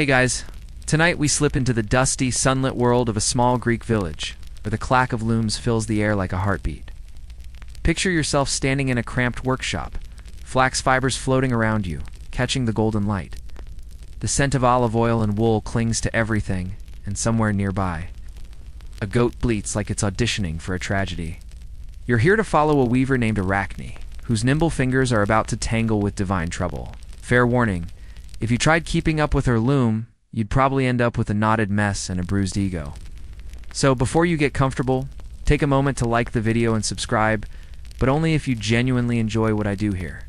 Hey guys, tonight we slip into the dusty, sunlit world of a small Greek village, where the clack of looms fills the air like a heartbeat. Picture yourself standing in a cramped workshop, flax fibers floating around you, catching the golden light. The scent of olive oil and wool clings to everything, and somewhere nearby, a goat bleats like it's auditioning for a tragedy. You're here to follow a weaver named Arachne, whose nimble fingers are about to tangle with divine trouble. Fair warning, if you tried keeping up with her loom, you'd probably end up with a knotted mess and a bruised ego. So before you get comfortable, take a moment to like the video and subscribe, but only if you genuinely enjoy what I do here.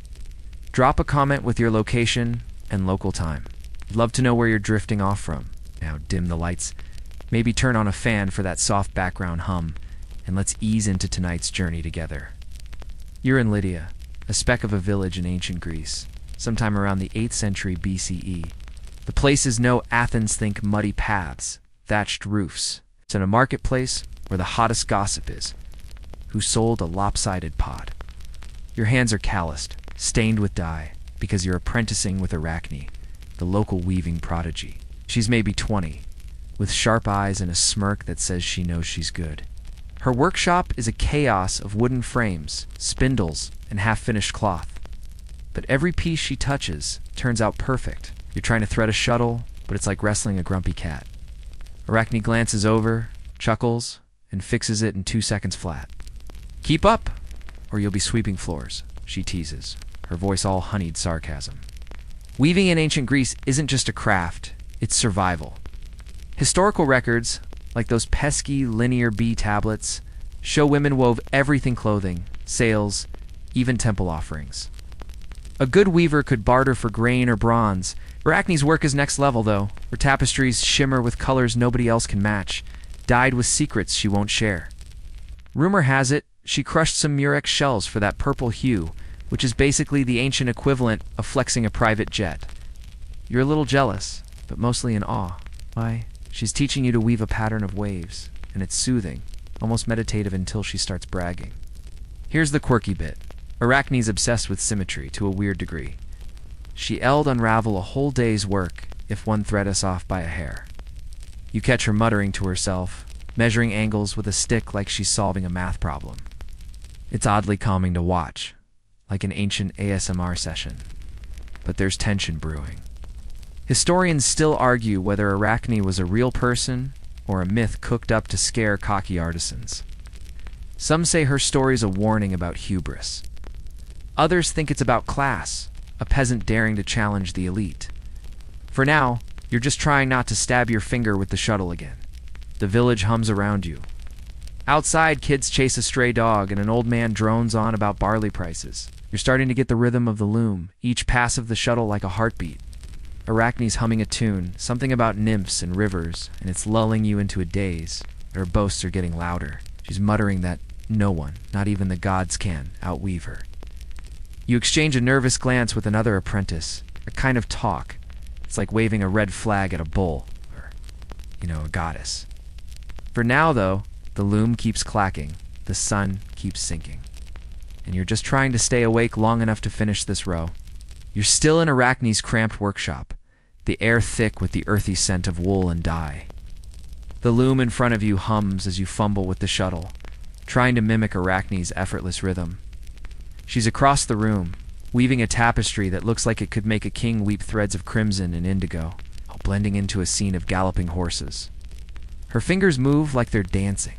Drop a comment with your location and local time. I'd love to know where you're drifting off from. Now dim the lights, maybe turn on a fan for that soft background hum, and let's ease into tonight's journey together. You're in Lydia, a speck of a village in ancient Greece, sometime around the 8th century BCE. The place is no Athens, think muddy paths, thatched roofs. It's in a marketplace where the hottest gossip is, who sold a lopsided pot. Your hands are calloused, stained with dye, because you're apprenticing with Arachne, the local weaving prodigy. She's maybe 20, with sharp eyes and a smirk that says she knows she's good. Her workshop is a chaos of wooden frames, spindles, and half-finished cloth. But every piece she touches turns out perfect. You're trying to thread a shuttle, but it's like wrestling a grumpy cat. Arachne glances over, chuckles, and fixes it in 2 seconds flat. "Keep up, or you'll be sweeping floors," she teases, her voice all honeyed sarcasm. Weaving in ancient Greece isn't just a craft, it's survival. Historical records, like those pesky linear B tablets, show women wove everything: clothing, sails, even temple offerings. A good weaver could barter for grain or bronze. Arachne's work is next level, though. Her tapestries shimmer with colors nobody else can match, dyed with secrets she won't share. Rumor has it, she crushed some murex shells for that purple hue, which is basically the ancient equivalent of flexing a private jet. You're a little jealous, but mostly in awe. Why, she's teaching you to weave a pattern of waves, and it's soothing, almost meditative until she starts bragging. Here's the quirky bit. Arachne's obsessed with symmetry to a weird degree. She'll unravel a whole day's work if one thread is off by a hair. You catch her muttering to herself, measuring angles with a stick like she's solving a math problem. It's oddly calming to watch, like an ancient ASMR session. But there's tension brewing. Historians still argue whether Arachne was a real person or a myth cooked up to scare cocky artisans. Some say her story's a warning about hubris. Others think it's about class, a peasant daring to challenge the elite. For now, you're just trying not to stab your finger with the shuttle again. The village hums around you. Outside, kids chase a stray dog and an old man drones on about barley prices. You're starting to get the rhythm of the loom, each pass of the shuttle like a heartbeat. Arachne's humming a tune, something about nymphs and rivers, and it's lulling you into a daze. Her boasts are getting louder. She's muttering that no one, not even the gods, can outweave her. You exchange a nervous glance with another apprentice, a kind of talk. It's like waving a red flag at a bull, or, a goddess. For now, though, the loom keeps clacking, the sun keeps sinking. And you're just trying to stay awake long enough to finish this row. You're still in Arachne's cramped workshop, the air thick with the earthy scent of wool and dye. The loom in front of you hums as you fumble with the shuttle, trying to mimic Arachne's effortless rhythm. She's across the room, weaving a tapestry that looks like it could make a king weep threads of crimson and indigo, while blending into a scene of galloping horses. Her fingers move like they're dancing,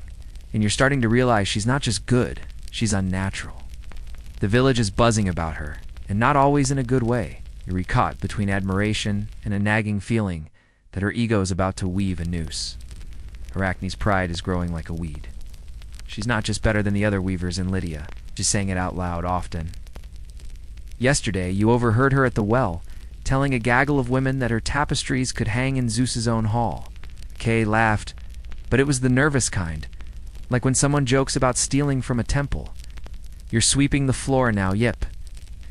and you're starting to realize she's not just good, she's unnatural. The village is buzzing about her, and not always in a good way. You're caught between admiration and a nagging feeling that her ego is about to weave a noose. Arachne's pride is growing like a weed. She's not just better than the other weavers in Lydia, she's saying it out loud often. Yesterday, you overheard her at the well, telling a gaggle of women that her tapestries could hang in Zeus's own hall. Kay laughed, but it was the nervous kind, like when someone jokes about stealing from a temple. You're sweeping the floor now, yip.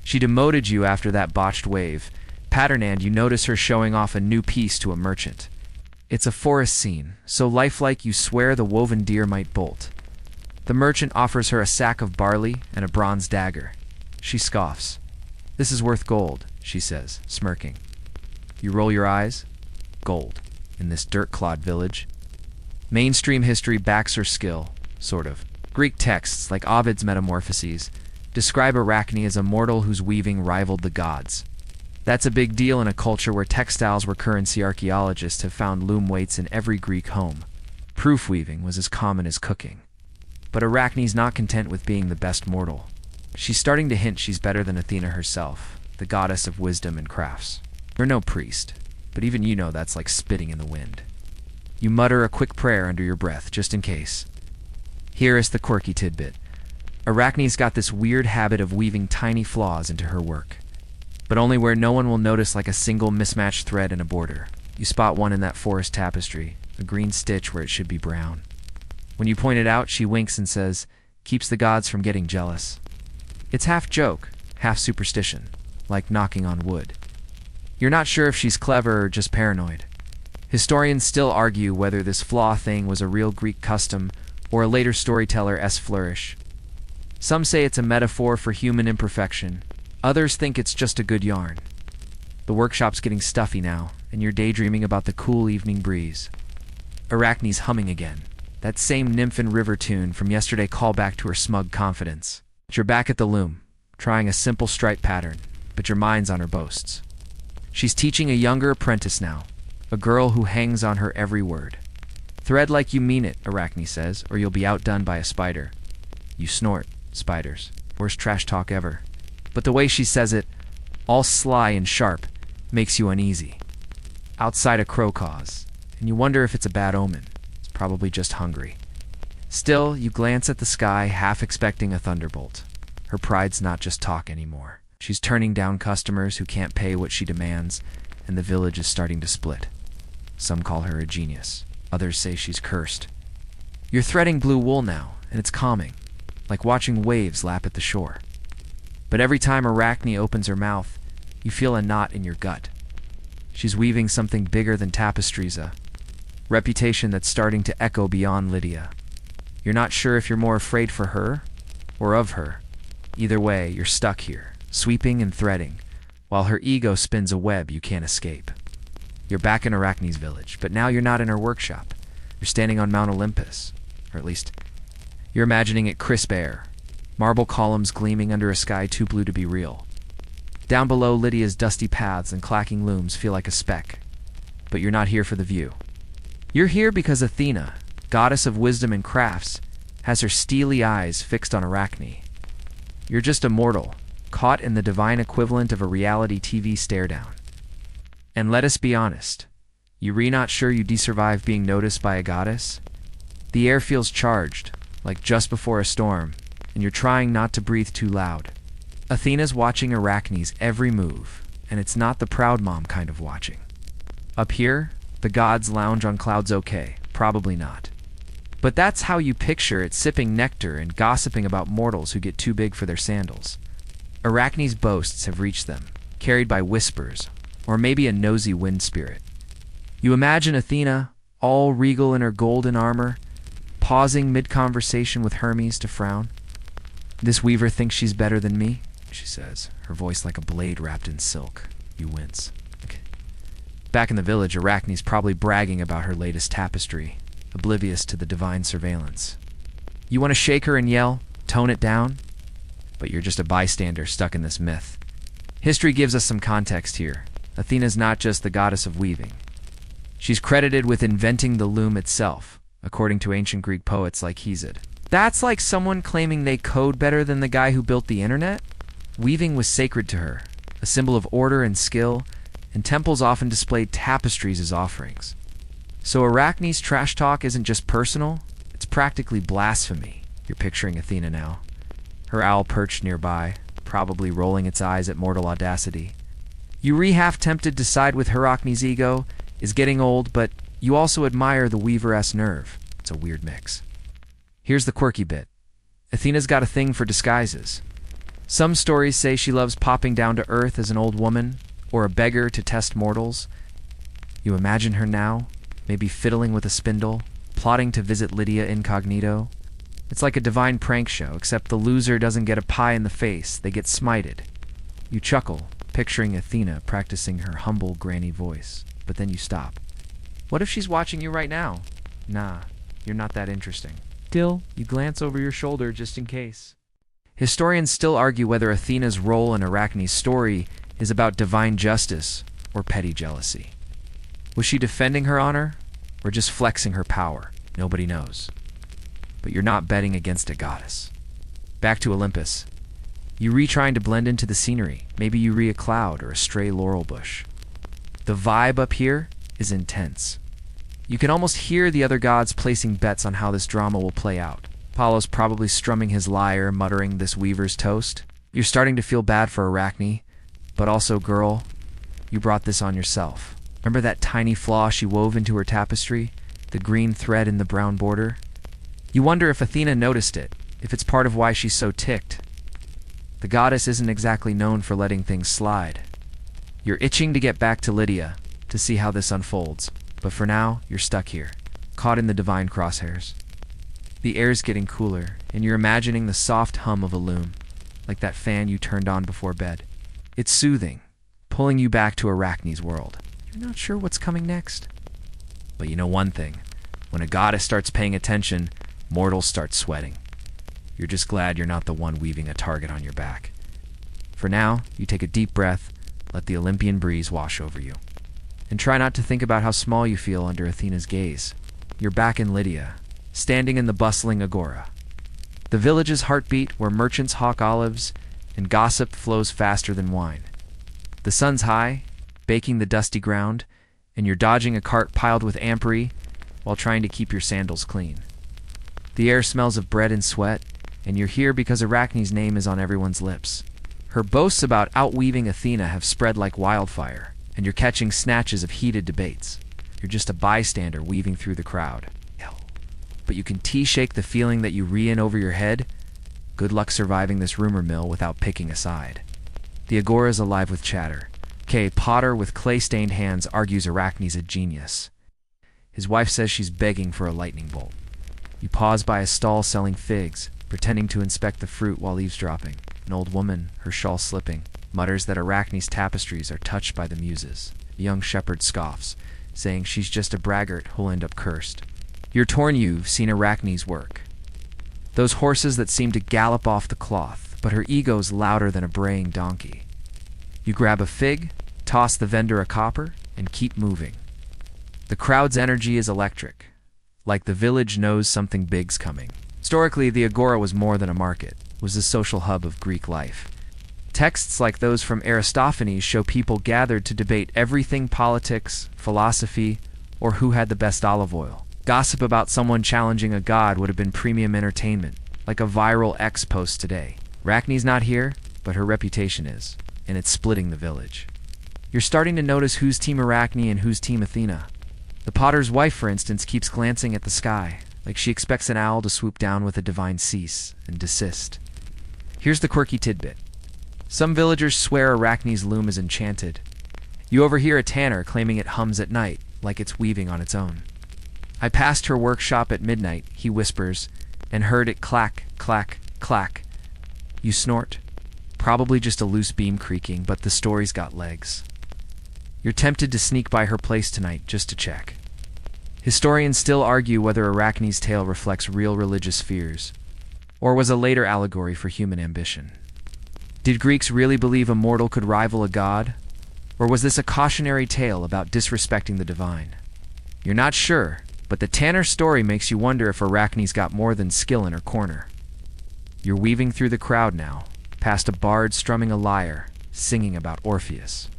She demoted you after that botched wave. Patterned, you notice her showing off a new piece to a merchant. It's a forest scene, so lifelike you swear the woven deer might bolt. The merchant offers her a sack of barley and a bronze dagger. She scoffs. "This is worth gold," she says, smirking. You roll your eyes. gold, in this dirt-clod village. Mainstream history backs her skill, sort of. Greek texts, like Ovid's Metamorphoses, describe Arachne as a mortal whose weaving rivaled the gods. That's a big deal in a culture where textiles were currency. Archaeologists have found loom weights in every Greek home. Proof weaving was as common as cooking. But Arachne's not content with being the best mortal. She's starting to hint she's better than Athena herself, the goddess of wisdom and crafts. You're no priest, but even you know that's like spitting in the wind. You mutter a quick prayer under your breath, just in case. Here is the quirky tidbit. Arachne's got this weird habit of weaving tiny flaws into her work, but only where no one will notice, like a single mismatched thread in a border. You spot one in that forest tapestry, a green stitch where it should be brown. When you point it out, she winks and says, "Keeps the gods from getting jealous." It's half joke, half superstition, like knocking on wood. You're not sure if she's clever or just paranoid. Historians still argue whether this flaw thing was a real Greek custom or a later storyteller's flourish. Some say it's a metaphor for human imperfection. Others think it's just a good yarn. The workshop's getting stuffy now, and you're daydreaming about the cool evening breeze. Arachne's humming again. That same nymph and river tune from yesterday, call back to her smug confidence. You're back at the loom, trying a simple stripe pattern, but your mind's on her boasts. She's teaching a younger apprentice now, a girl who hangs on her every word. "Thread like you mean it," Arachne says, "or you'll be outdone by a spider." You snort. Spiders. Worst trash talk ever. But the way she says it, all sly and sharp, makes you uneasy. Outside, a crow caws, and you wonder if it's a bad omen. It's probably just hungry. Still, you glance at the sky, half expecting a thunderbolt. Her pride's not just talk anymore. She's turning down customers who can't pay what she demands, and the village is starting to split. Some call her a genius. Others say she's cursed. You're threading blue wool now, and it's calming, like watching waves lap at the shore. But every time Arachne opens her mouth, you feel a knot in your gut. She's weaving something bigger than tapestries, a reputation that's starting to echo beyond Lydia. You're not sure if you're more afraid for her or of her. Either way, you're stuck here, sweeping and threading, while her ego spins a web you can't escape. You're back in Arachne's village, but now you're not in her workshop. You're standing on Mount Olympus, or at least you're imagining it crisp air, marble columns gleaming under a sky too blue to be real. Down below, Lydia's dusty paths and clacking looms feel like a speck. But you're not here for the view. You're here because Athena, goddess of wisdom and crafts, has her steely eyes fixed on Arachne. You're just a mortal, caught in the divine equivalent of a reality TV stare-down. And let us be honest, you're not sure you'd survive being noticed by a goddess? The air feels charged, like just before a storm, and you're trying not to breathe too loud. Athena's watching Arachne's every move, and it's not the proud mom kind of watching. Up here, the gods lounge on clouds. Okay, probably not. But that's how you picture it, sipping nectar and gossiping about mortals who get too big for their sandals. Arachne's boasts have reached them, carried by whispers, or maybe a nosy wind spirit. You imagine Athena, all regal in her golden armor, pausing mid-conversation with Hermes to frown. "This weaver thinks she's better than me," she says, her voice like a blade wrapped in silk. You wince. Okay. Back in the village, Arachne's probably bragging about her latest tapestry, oblivious to the divine surveillance. You want to shake her and yell, "Tone it down"? But you're just a bystander stuck in this myth. History gives us some context here. Athena's not just the goddess of weaving. She's credited with inventing the loom itself, according to ancient Greek poets like Hesiod. That's like someone claiming they code better than the guy who built the internet. Weaving was sacred to her, a symbol of order and skill, and temples often displayed tapestries as offerings. So Arachne's trash talk isn't just personal, it's practically blasphemy. You're picturing Athena now, her owl perched nearby, probably rolling its eyes at mortal audacity. You half tempted to side with Arachne's ego, is getting old, but you also admire the weaver-esque nerve. It's a weird mix. Here's the quirky bit. Athena's got a thing for disguises. Some stories say she loves popping down to earth as an old woman, or a beggar to test mortals. You imagine her now, maybe fiddling with a spindle, plotting to visit Lydia incognito. It's like a divine prank show, except the loser doesn't get a pie in the face, they get smited. You chuckle, picturing Athena practicing her humble granny voice, but then you stop. What if she's watching you right now? Nah, you're not that interesting. Still, you glance over your shoulder just in case. Historians still argue whether Athena's role in Arachne's story is about divine justice or petty jealousy. Was she defending her honor or just flexing her power? Nobody knows. But you're not betting against a goddess. Back to Olympus. You trying to blend into the scenery. Maybe you a cloud or a stray laurel bush. The vibe up here is intense. You can almost hear the other gods placing bets on how this drama will play out. Apollo's probably strumming his lyre, muttering this weaver's toast. You're starting to feel bad for Arachne, but also, girl, you brought this on yourself. Remember that tiny flaw she wove into her tapestry? The green thread in the brown border? You wonder if Athena noticed it, if it's part of why she's so ticked. The goddess isn't exactly known for letting things slide. You're itching to get back to Lydia, to see how this unfolds. But for now, you're stuck here, caught in the divine crosshairs. The air's getting cooler, and you're imagining the soft hum of a loom, like that fan you turned on before bed. It's soothing, pulling you back to Arachne's world. You're not sure what's coming next. But you know one thing, when a goddess starts paying attention, mortals start sweating. You're just glad you're not the one weaving a target on your back. For now, you take a deep breath, let the Olympian breeze wash over you. And try not to think about how small you feel under Athena's gaze. You're back in Lydia, standing in the bustling agora. The village's heartbeat where merchants hawk olives and gossip flows faster than wine. The sun's high, baking the dusty ground, and you're dodging a cart piled with ampery while trying to keep your sandals clean. The air smells of bread and sweat, and you're here because Arachne's name is on everyone's lips. Her boasts about outweaving Athena have spread like wildfire, and you're catching snatches of heated debates. You're just a bystander weaving through the crowd. But you can shake the feeling that you in over your head. Good luck surviving this rumor mill without picking a side. The agora's alive with chatter. Potter with clay-stained hands argues Arachne's a genius. His wife says she's begging for a lightning bolt. You pause by a stall selling figs, pretending to inspect the fruit while eavesdropping. An old woman, her shawl slipping, mutters that Arachne's tapestries are touched by the muses. A young shepherd scoffs, saying she's just a braggart who'll end up cursed. You're torn. You've seen Arachne's work. Those horses that seem to gallop off the cloth, but her ego's louder than a braying donkey. You grab a fig, toss the vendor a copper, and keep moving. The crowd's energy is electric, like the village knows something big's coming. Historically, the agora was more than a market. It was the social hub of Greek life. Texts like those from Aristophanes show people gathered to debate everything: politics, philosophy, or who had the best olive oil. Gossip about someone challenging a god would have been premium entertainment, like a viral X post today. Arachne's not here, but her reputation is, and it's splitting the village. You're starting to notice who's Team Arachne and who's Team Athena. The potter's wife, for instance, keeps glancing at the sky, like she expects an owl to swoop down with a divine cease and desist. Here's the quirky tidbit. Some villagers swear Arachne's loom is enchanted. You overhear a tanner claiming it hums at night, like it's weaving on its own. I passed her workshop at midnight, he whispers, and heard it clack, clack, clack. You snort. Probably just a loose beam creaking, but the story's got legs. You're tempted to sneak by her place tonight just to check. Historians still argue whether Arachne's tale reflects real religious fears, or was a later allegory for human ambition. Did Greeks really believe a mortal could rival a god, or was this a cautionary tale about disrespecting the divine? You're not sure, but the tanner story makes you wonder if Arachne's got more than skill in her corner. You're weaving through the crowd now, past a bard strumming a lyre, singing about Orpheus.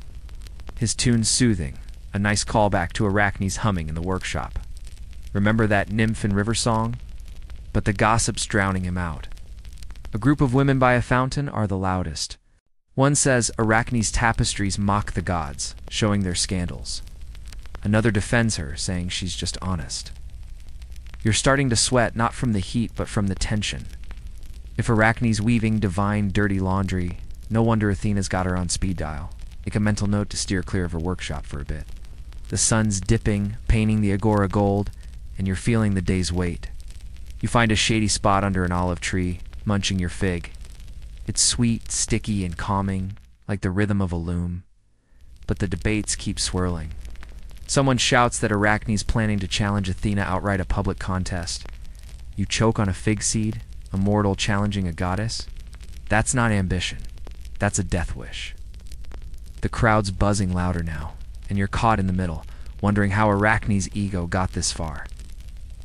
His tune's soothing, a nice callback to Arachne's humming in the workshop. Remember that nymph and river song? But the gossip's drowning him out. A group of women by a fountain are the loudest. One says Arachne's tapestries mock the gods, showing their scandals. Another defends her, saying she's just honest. You're starting to sweat not from the heat but from the tension. If Arachne's weaving divine, dirty laundry, no wonder Athena's got her on speed dial. Make a mental note to steer clear of her workshop for a bit. The sun's dipping, painting the agora gold, and you're feeling the day's weight. You find a shady spot under an olive tree, munching your fig. It's sweet, sticky, and calming, like the rhythm of a loom. But the debates keep swirling. Someone shouts that Arachne's planning to challenge Athena outright a public contest. You choke on a fig seed, a mortal challenging a goddess? That's not ambition. That's a death wish. The crowd's buzzing louder now, and you're caught in the middle, wondering how Arachne's ego got this far.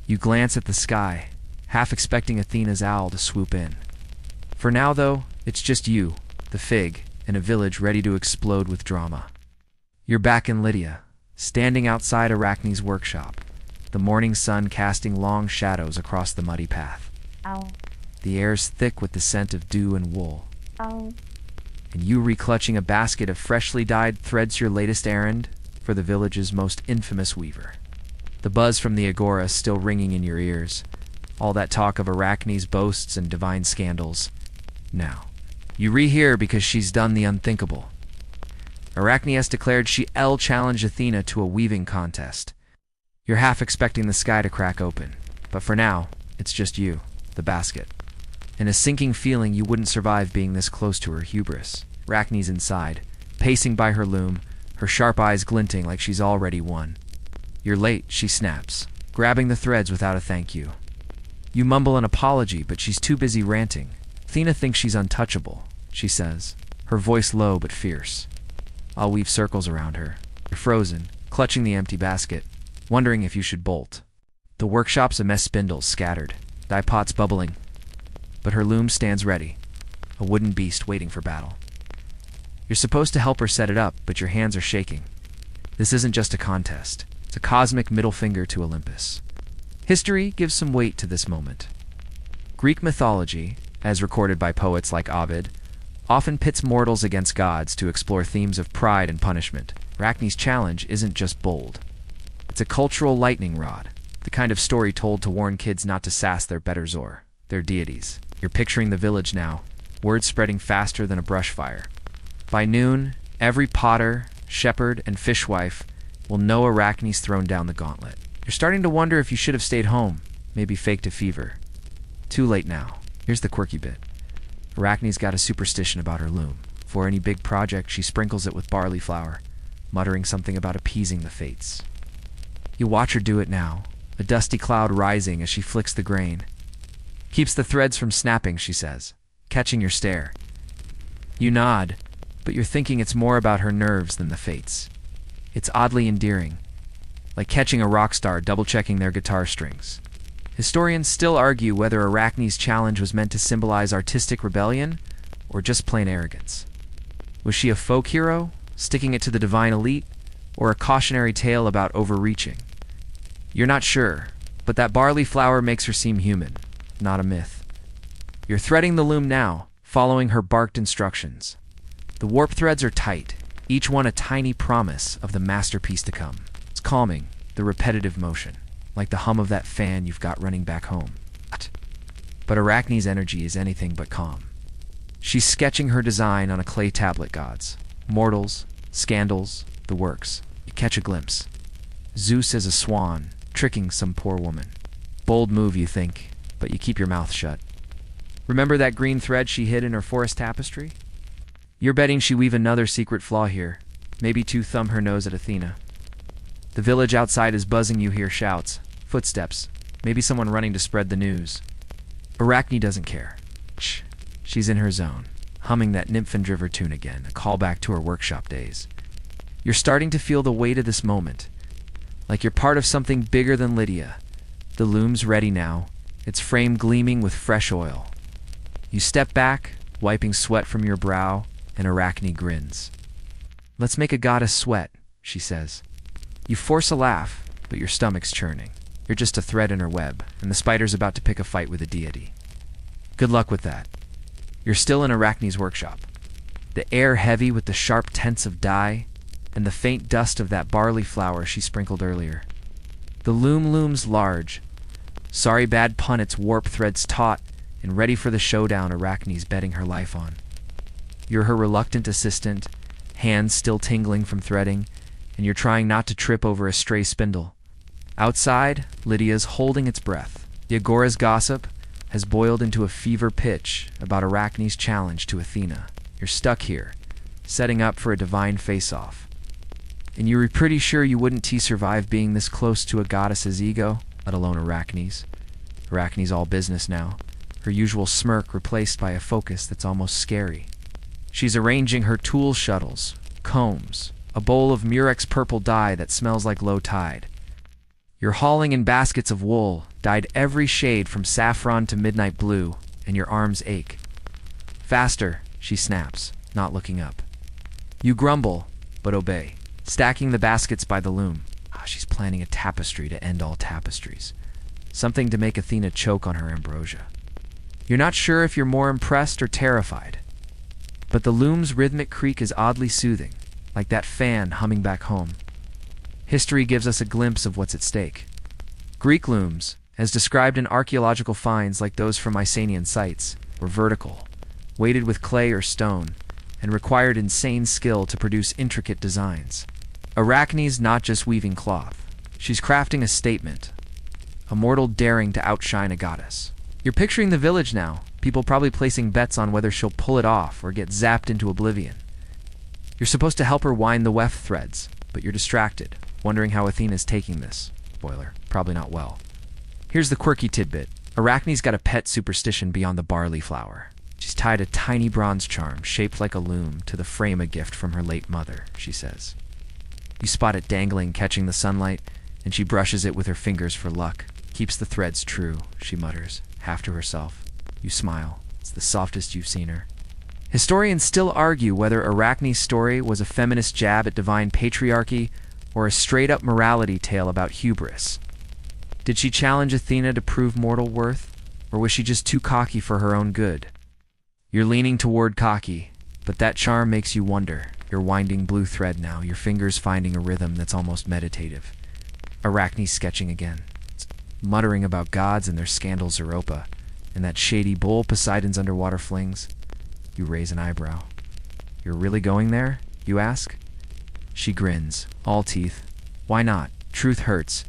You glance at the sky, half expecting Athena's owl to swoop in. For now, though, it's just you, the fig, and a village ready to explode with drama. You're back in Lydia, standing outside Arachne's workshop, the morning sun casting long shadows across the muddy path. Ow. The air's thick with the scent of dew and wool. Ow. And you reclutching a basket of freshly dyed threads your latest errand for the village's most infamous weaver. The buzz from the agora still ringing in your ears. All that talk of Arachne's boasts and divine scandals. Now, you rehear because she's done the unthinkable. Arachne has declared she'll challenge Athena to a weaving contest. You're half expecting the sky to crack open, but for now, it's just you, the basket, and a sinking feeling you wouldn't survive being this close to her hubris. Arachne's inside, pacing by her loom, her sharp eyes glinting like she's already won. You're late, she snaps, grabbing the threads without a thank you. You mumble an apology, but she's too busy ranting. Athena thinks she's untouchable, she says, her voice low but fierce. I'll weave circles around her. You're frozen, clutching the empty basket, wondering if you should bolt. The workshop's a mess, spindles scattered, dye pots bubbling. But her loom stands ready, a wooden beast waiting for battle. You're supposed to help her set it up, but your hands are shaking. This isn't just a contest. It's a cosmic middle finger to Olympus. History gives some weight to this moment. Greek mythology, as recorded by poets like Ovid, often pits mortals against gods to explore themes of pride and punishment. Arachne's challenge isn't just bold. It's a cultural lightning rod, the kind of story told to warn kids not to sass their betters or their deities. You're picturing the village now, word spreading faster than a brush fire. By noon, every potter, shepherd, and fishwife will know Arachne's thrown down the gauntlet. You're starting to wonder if you should have stayed home, maybe faked a fever. Too late now. Here's the quirky bit. Arachne's got a superstition about her loom. For any big project, she sprinkles it with barley flour, muttering something about appeasing the fates. You watch her do it now, a dusty cloud rising as she flicks the grain. Keeps the threads from snapping, she says, catching your stare. You nod, but you're thinking it's more about her nerves than the fates. It's oddly endearing, like catching a rock star double-checking their guitar strings. Historians still argue whether Arachne's challenge was meant to symbolize artistic rebellion or just plain arrogance. Was she a folk hero, sticking it to the divine elite, or a cautionary tale about overreaching? You're not sure, but that barley flour makes her seem human, not a myth. You're threading the loom now, following her barked instructions. The warp threads are tight, each one a tiny promise of the masterpiece to come. It's calming, the repetitive motion, like the hum of that fan you've got running back home. But Arachne's energy is anything but calm. She's sketching her design on a clay tablet, gods, mortals, scandals, the works. You catch a glimpse. Zeus as a swan, tricking some poor woman. Bold move, you think, but you keep your mouth shut. Remember that green thread she hid in her forest tapestry? You're betting she weave another secret flaw here, maybe to thumb her nose at Athena. The village outside is buzzing. You hear shouts, footsteps, maybe someone running to spread the news. Arachne doesn't care. Shh. She's in her zone, humming that Nymphendriver tune again, a callback to her workshop days. You're starting to feel the weight of this moment, like you're part of something bigger than Lydia. The loom's ready now, its frame gleaming with fresh oil. You step back, wiping sweat from your brow, and Arachne grins. Let's make a goddess sweat, she says. You force a laugh, but your stomach's churning. You're just a thread in her web, and the spider's about to pick a fight with a deity. Good luck with that. You're still in Arachne's workshop. The air heavy with the sharp tints of dye, and the faint dust of that barley flour she sprinkled earlier. The loom looms large. Sorry bad pun, its warp threads taut, and ready for the showdown Arachne's betting her life on. You're her reluctant assistant, hands still tingling from threading, and you're trying not to trip over a stray spindle. Outside, Lydia's holding its breath. The agora's gossip has boiled into a fever pitch about Arachne's challenge to Athena. You're stuck here, setting up for a divine face-off. And you were pretty sure you wouldn't survive being this close to a goddess's ego, let alone Arachne's. Arachne's all business now, her usual smirk replaced by a focus that's almost scary. She's arranging her tool shuttles, combs, a bowl of murex purple dye that smells like low tide. You're hauling in baskets of wool, dyed every shade from saffron to midnight blue, and your arms ache. Faster, she snaps, not looking up. You grumble, but obey, stacking the baskets by the loom. She's planning a tapestry to end all tapestries. Something to make Athena choke on her ambrosia. You're not sure if you're more impressed or terrified. But the loom's rhythmic creak is oddly soothing, like that fan humming back home. History gives us a glimpse of what's at stake. Greek looms, as described in archaeological finds like those from Mycenaean sites, were vertical, weighted with clay or stone, and required insane skill to produce intricate designs. Arachne's not just weaving cloth. She's crafting a statement, a mortal daring to outshine a goddess. You're picturing the village now, people probably placing bets on whether she'll pull it off or get zapped into oblivion. You're supposed to help her wind the weft threads, but you're distracted, wondering how Athena's taking this. Spoiler, probably not well. Here's the quirky tidbit. Arachne's got a pet superstition beyond the barley flower. She's tied a tiny bronze charm, shaped like a loom, to the frame, a gift from her late mother, she says. You spot it dangling, catching the sunlight, and she brushes it with her fingers for luck. Keeps the threads true, she mutters, half to herself. You smile. It's the softest you've seen her. Historians still argue whether Arachne's story was a feminist jab at divine patriarchy or a straight-up morality tale about hubris. Did she challenge Athena to prove mortal worth, or was she just too cocky for her own good? You're leaning toward cocky, but that charm makes you wonder. You're winding blue thread now, your fingers finding a rhythm that's almost meditative. Arachne's sketching again, muttering about gods and their scandal Zeropa, and that shady bowl Poseidon's underwater flings. You raise an eyebrow. You're really going there? You ask. She grins, all teeth. Why not? Truth hurts.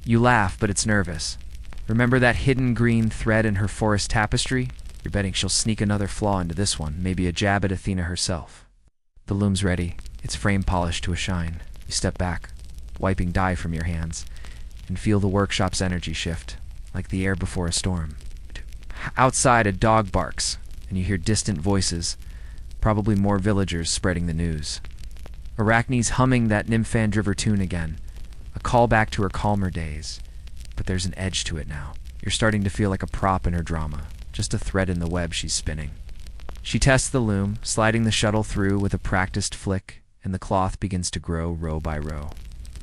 You laugh, but it's nervous. Remember that hidden green thread in her forest tapestry? You're betting she'll sneak another flaw into this one, maybe a jab at Athena herself. The loom's ready, its frame polished to a shine. You step back, wiping dye from your hands, and feel the workshop's energy shift, like the air before a storm. Outside, a dog barks, and you hear distant voices, probably more villagers spreading the news. Arachne's humming that Nymphandriver tune again, a callback to her calmer days. But there's an edge to it now. You're starting to feel like a prop in her drama, just a thread in the web she's spinning. She tests the loom, sliding the shuttle through with a practiced flick, and the cloth begins to grow row by row.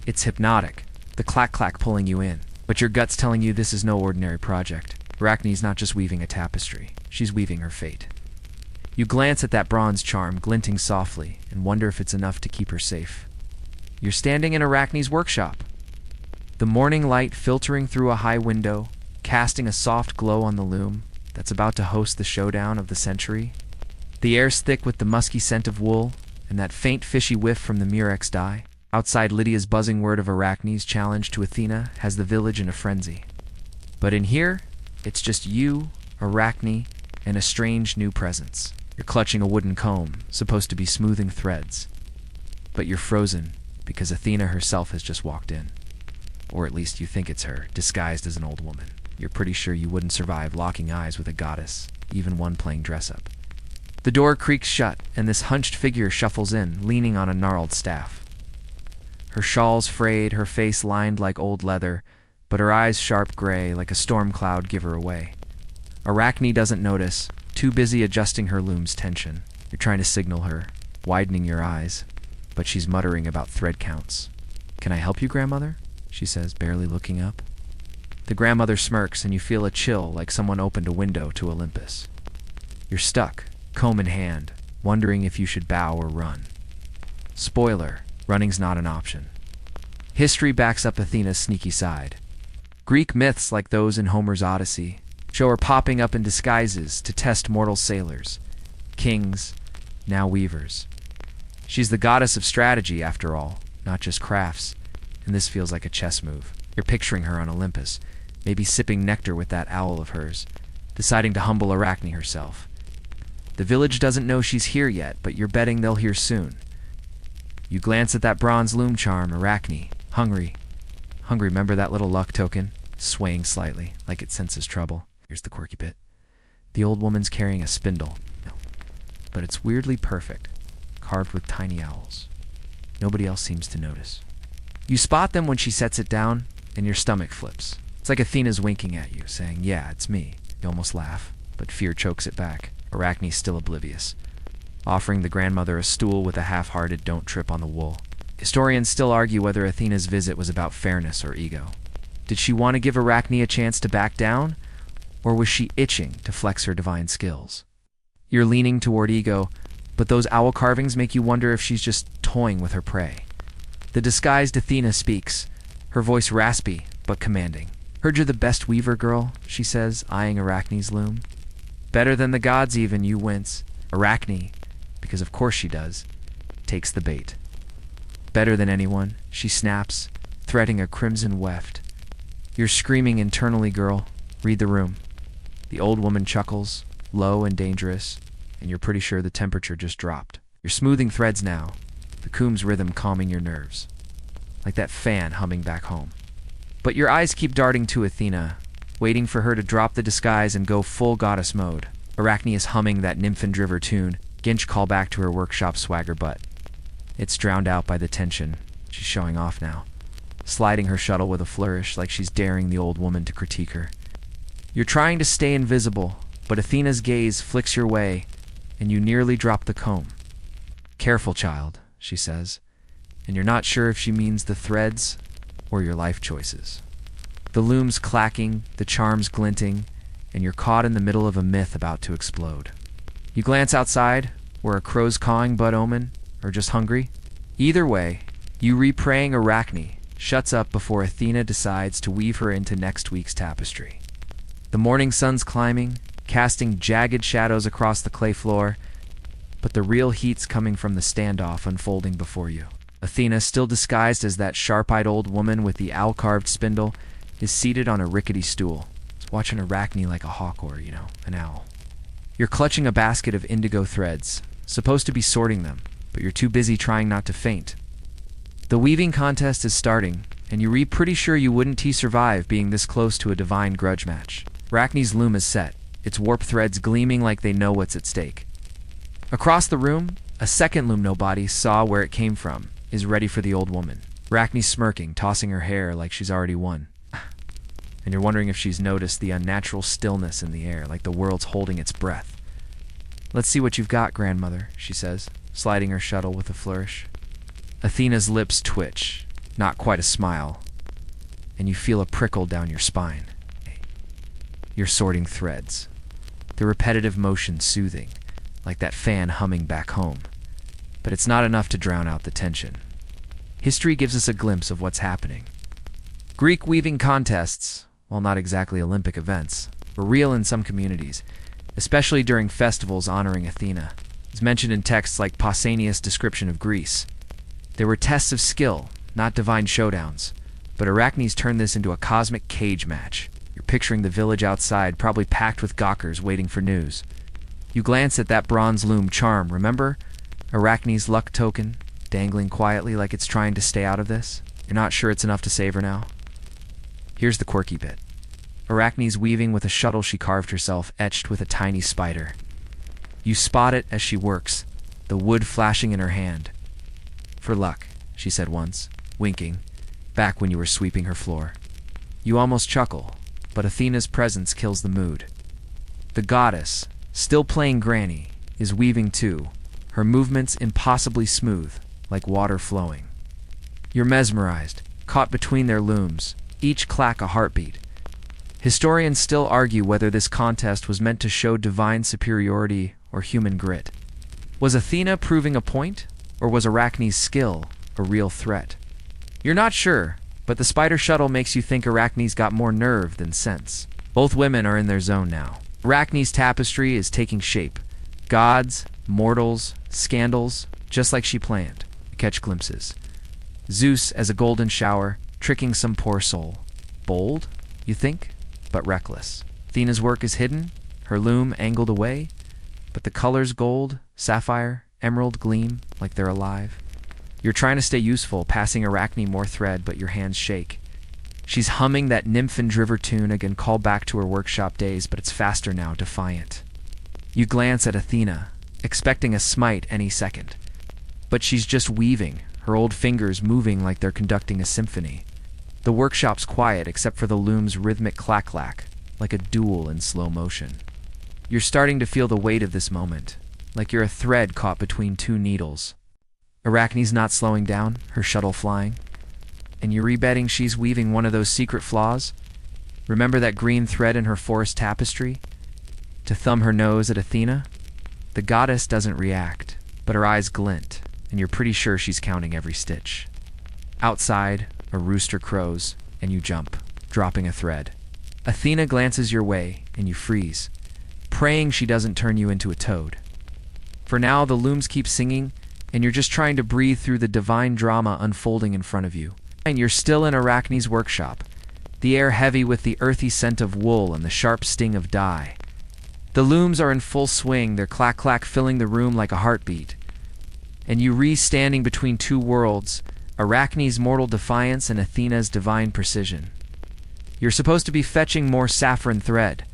It's hypnotic, the clack-clack pulling you in, but your gut's telling you this is no ordinary project. Arachne's not just weaving a tapestry, she's weaving her fate. You glance at that bronze charm glinting softly and wonder if it's enough to keep her safe. You're standing in Arachne's workshop, the morning light filtering through a high window, casting a soft glow on the loom that's about to host the showdown of the century. The air's thick with the musky scent of wool and that faint fishy whiff from the murex dye. Outside, Lydia's buzzing word of Arachne's challenge to Athena has the village in a frenzy. But in here, it's just you, Arachne, and a strange new presence. You're clutching a wooden comb, supposed to be smoothing threads. But you're frozen, because Athena herself has just walked in. Or at least you think it's her, disguised as an old woman. You're pretty sure you wouldn't survive locking eyes with a goddess, even one playing dress-up. The door creaks shut, and this hunched figure shuffles in, leaning on a gnarled staff. Her shawl's frayed, her face lined like old leather, but her eyes sharp gray, like a storm cloud give her away. Arachne doesn't notice, too busy adjusting her loom's tension. You're trying to signal her, widening your eyes, but she's muttering about thread counts. "Can I help you, grandmother?" she says, barely looking up. The grandmother smirks, and you feel a chill like someone opened a window to Olympus. You're stuck, comb in hand, wondering if you should bow or run. Spoiler, running's not an option. History backs up Athena's sneaky side. Greek myths like those in Homer's Odyssey show her popping up in disguises to test mortal sailors, kings, now weavers. She's the goddess of strategy, after all, not just crafts, and this feels like a chess move. You're picturing her on Olympus, maybe sipping nectar with that owl of hers, deciding to humble Arachne herself. The village doesn't know she's here yet, but you're betting they'll hear soon. You glance at that bronze loom charm, Arachne. Hungry. Hungry, remember that little luck token? Swaying slightly, like it senses trouble. Here's the quirky bit. The old woman's carrying a spindle. No. But it's weirdly perfect, carved with tiny owls. Nobody else seems to notice. You spot them when she sets it down, and your stomach flips. It's like Athena's winking at you, saying, yeah, it's me. You almost laugh, but fear chokes it back. Arachne's still oblivious, offering the grandmother a stool with a half-hearted don't trip on the wool. Historians still argue whether Athena's visit was about fairness or ego. Did she want to give Arachne a chance to back down, or was she itching to flex her divine skills? You're leaning toward ego, but those owl carvings make you wonder if she's just toying with her prey. The disguised Athena speaks, her voice raspy but commanding. Heard you're the best weaver, girl, she says, eyeing Arachne's loom. Better than the gods even, you wince. Arachne, because of course she does, takes the bait. Better than anyone, she snaps, threading a crimson weft. You're screaming internally, girl. Read the room. The old woman chuckles, low and dangerous, and you're pretty sure the temperature just dropped. You're smoothing threads now, the comb's rhythm calming your nerves, like that fan humming back home. But your eyes keep darting to Athena, waiting for her to drop the disguise and go full goddess mode. Arachne is humming that Nymphendriver tune, Ginch call back to her workshop swagger butt. It's drowned out by the tension. She's showing off now, sliding her shuttle with a flourish like she's daring the old woman to critique her. You're trying to stay invisible, but Athena's gaze flicks your way, and you nearly drop the comb. Careful, child, she says, and you're not sure if she means the threads or your life choices. The loom's clacking, the charms glinting, and you're caught in the middle of a myth about to explode. You glance outside, where a crow's cawing but omen, or just hungry. Either way, you re-praying Arachne shuts up before Athena decides to weave her into next week's tapestry. The morning sun's climbing, casting jagged shadows across the clay floor, but the real heat's coming from the standoff unfolding before you. Athena, still disguised as that sharp-eyed old woman with the owl-carved spindle, is seated on a rickety stool, watching Arachne like a hawk or, an owl. You're clutching a basket of indigo threads, supposed to be sorting them, but you're too busy trying not to faint. The weaving contest is starting, and you're pretty sure you wouldn't survive being this close to a divine grudge match. Arachne's loom is set, its warp threads gleaming like they know what's at stake. Across the room, a second loom nobody saw where it came from, is ready for the old woman. Arachne's smirking, tossing her hair like she's already won. And you're wondering if she's noticed the unnatural stillness in the air, like the world's holding its breath. Let's see what you've got, grandmother, she says, sliding her shuttle with a flourish. Athena's lips twitch, not quite a smile, and you feel a prickle down your spine. You're sorting threads, the repetitive motion soothing, like that fan humming back home. But it's not enough to drown out the tension. History gives us a glimpse of what's happening. Greek weaving contests, while not exactly Olympic events, were real in some communities, especially during festivals honoring Athena. It's mentioned in texts like Pausanias' description of Greece. There were tests of skill, not divine showdowns, but Arachne's turned this into a cosmic cage match. You're picturing the village outside, probably packed with gawkers waiting for news. You glance at that bronze loom charm, remember? Arachne's luck token, dangling quietly like it's trying to stay out of this. You're not sure it's enough to save her now? Here's the quirky bit. Arachne's weaving with a shuttle she carved herself, etched with a tiny spider. You spot it as she works, the wood flashing in her hand. For luck, she said once, winking, back when you were sweeping her floor. You almost chuckle, but Athena's presence kills the mood. The goddess, still playing granny, is weaving too, her movements impossibly smooth, like water flowing. You're mesmerized, caught between their looms, each clack a heartbeat. Historians still argue whether this contest was meant to show divine superiority or human grit. Was Athena proving a point, or was Arachne's skill a real threat? You're not sure, but the spider shuttle makes you think Arachne's got more nerve than sense. Both women are in their zone now. Arachne's tapestry is taking shape. Gods, mortals, scandals, just like she planned. You catch glimpses. Zeus as a golden shower, tricking some poor soul. Bold, you think, but reckless. Athena's work is hidden, her loom angled away, but the colors gold, sapphire, emerald gleam like they're alive. You're trying to stay useful, passing Arachne more thread, but your hands shake. She's humming that nymph-and-driver tune again, called back to her workshop days, but it's faster now, defiant. You glance at Athena, expecting a smite any second. But she's just weaving, her old fingers moving like they're conducting a symphony. The workshop's quiet except for the loom's rhythmic clack-clack, like a duel in slow motion. You're starting to feel the weight of this moment, like you're a thread caught between two needles. Arachne's not slowing down, her shuttle flying. And you're betting she's weaving one of those secret flaws? Remember that green thread in her forest tapestry? To thumb her nose at Athena? The goddess doesn't react, but her eyes glint, and you're pretty sure she's counting every stitch. Outside, a rooster crows, and you jump, dropping a thread. Athena glances your way, and you freeze, praying she doesn't turn you into a toad. For now, the looms keep singing, and you're just trying to breathe through the divine drama unfolding in front of you. And you're still in Arachne's workshop, the air heavy with the earthy scent of wool and the sharp sting of dye. The looms are in full swing, their clack-clack filling the room like a heartbeat. And you standing between two worlds, Arachne's mortal defiance and Athena's divine precision. You're supposed to be fetching more saffron thread,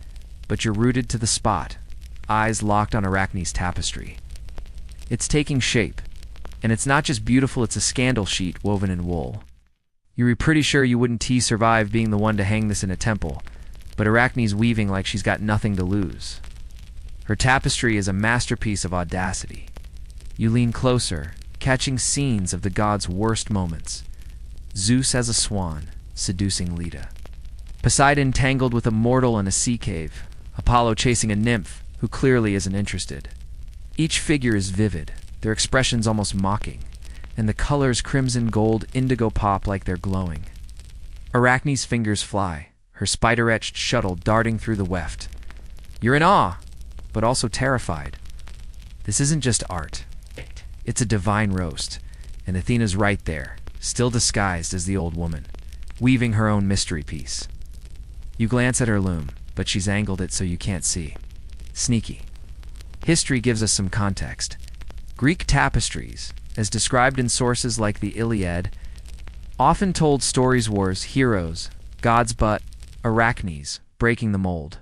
but you're rooted to the spot, eyes locked on Arachne's tapestry. It's taking shape, and it's not just beautiful, it's a scandal sheet woven in wool. You're pretty sure you wouldn't survive being the one to hang this in a temple, but Arachne's weaving like she's got nothing to lose. Her tapestry is a masterpiece of audacity. You lean closer, catching scenes of the gods' worst moments. Zeus as a swan, seducing Leda. Poseidon tangled with a mortal in a sea cave. Apollo chasing a nymph who clearly isn't interested. Each figure is vivid, their expressions almost mocking, and the colors crimson, gold, indigo pop like they're glowing. Arachne's fingers fly, her spider-etched shuttle darting through the weft. You're in awe, but also terrified. This isn't just art. It's a divine roast, and Athena's right there, still disguised as the old woman, weaving her own mystery piece. You glance at her loom, but she's angled it so you can't see. Sneaky. History gives us some context. Greek tapestries, as described in sources like the Iliad, often told stories, wars, heroes, gods, but Arachne's breaking the mold.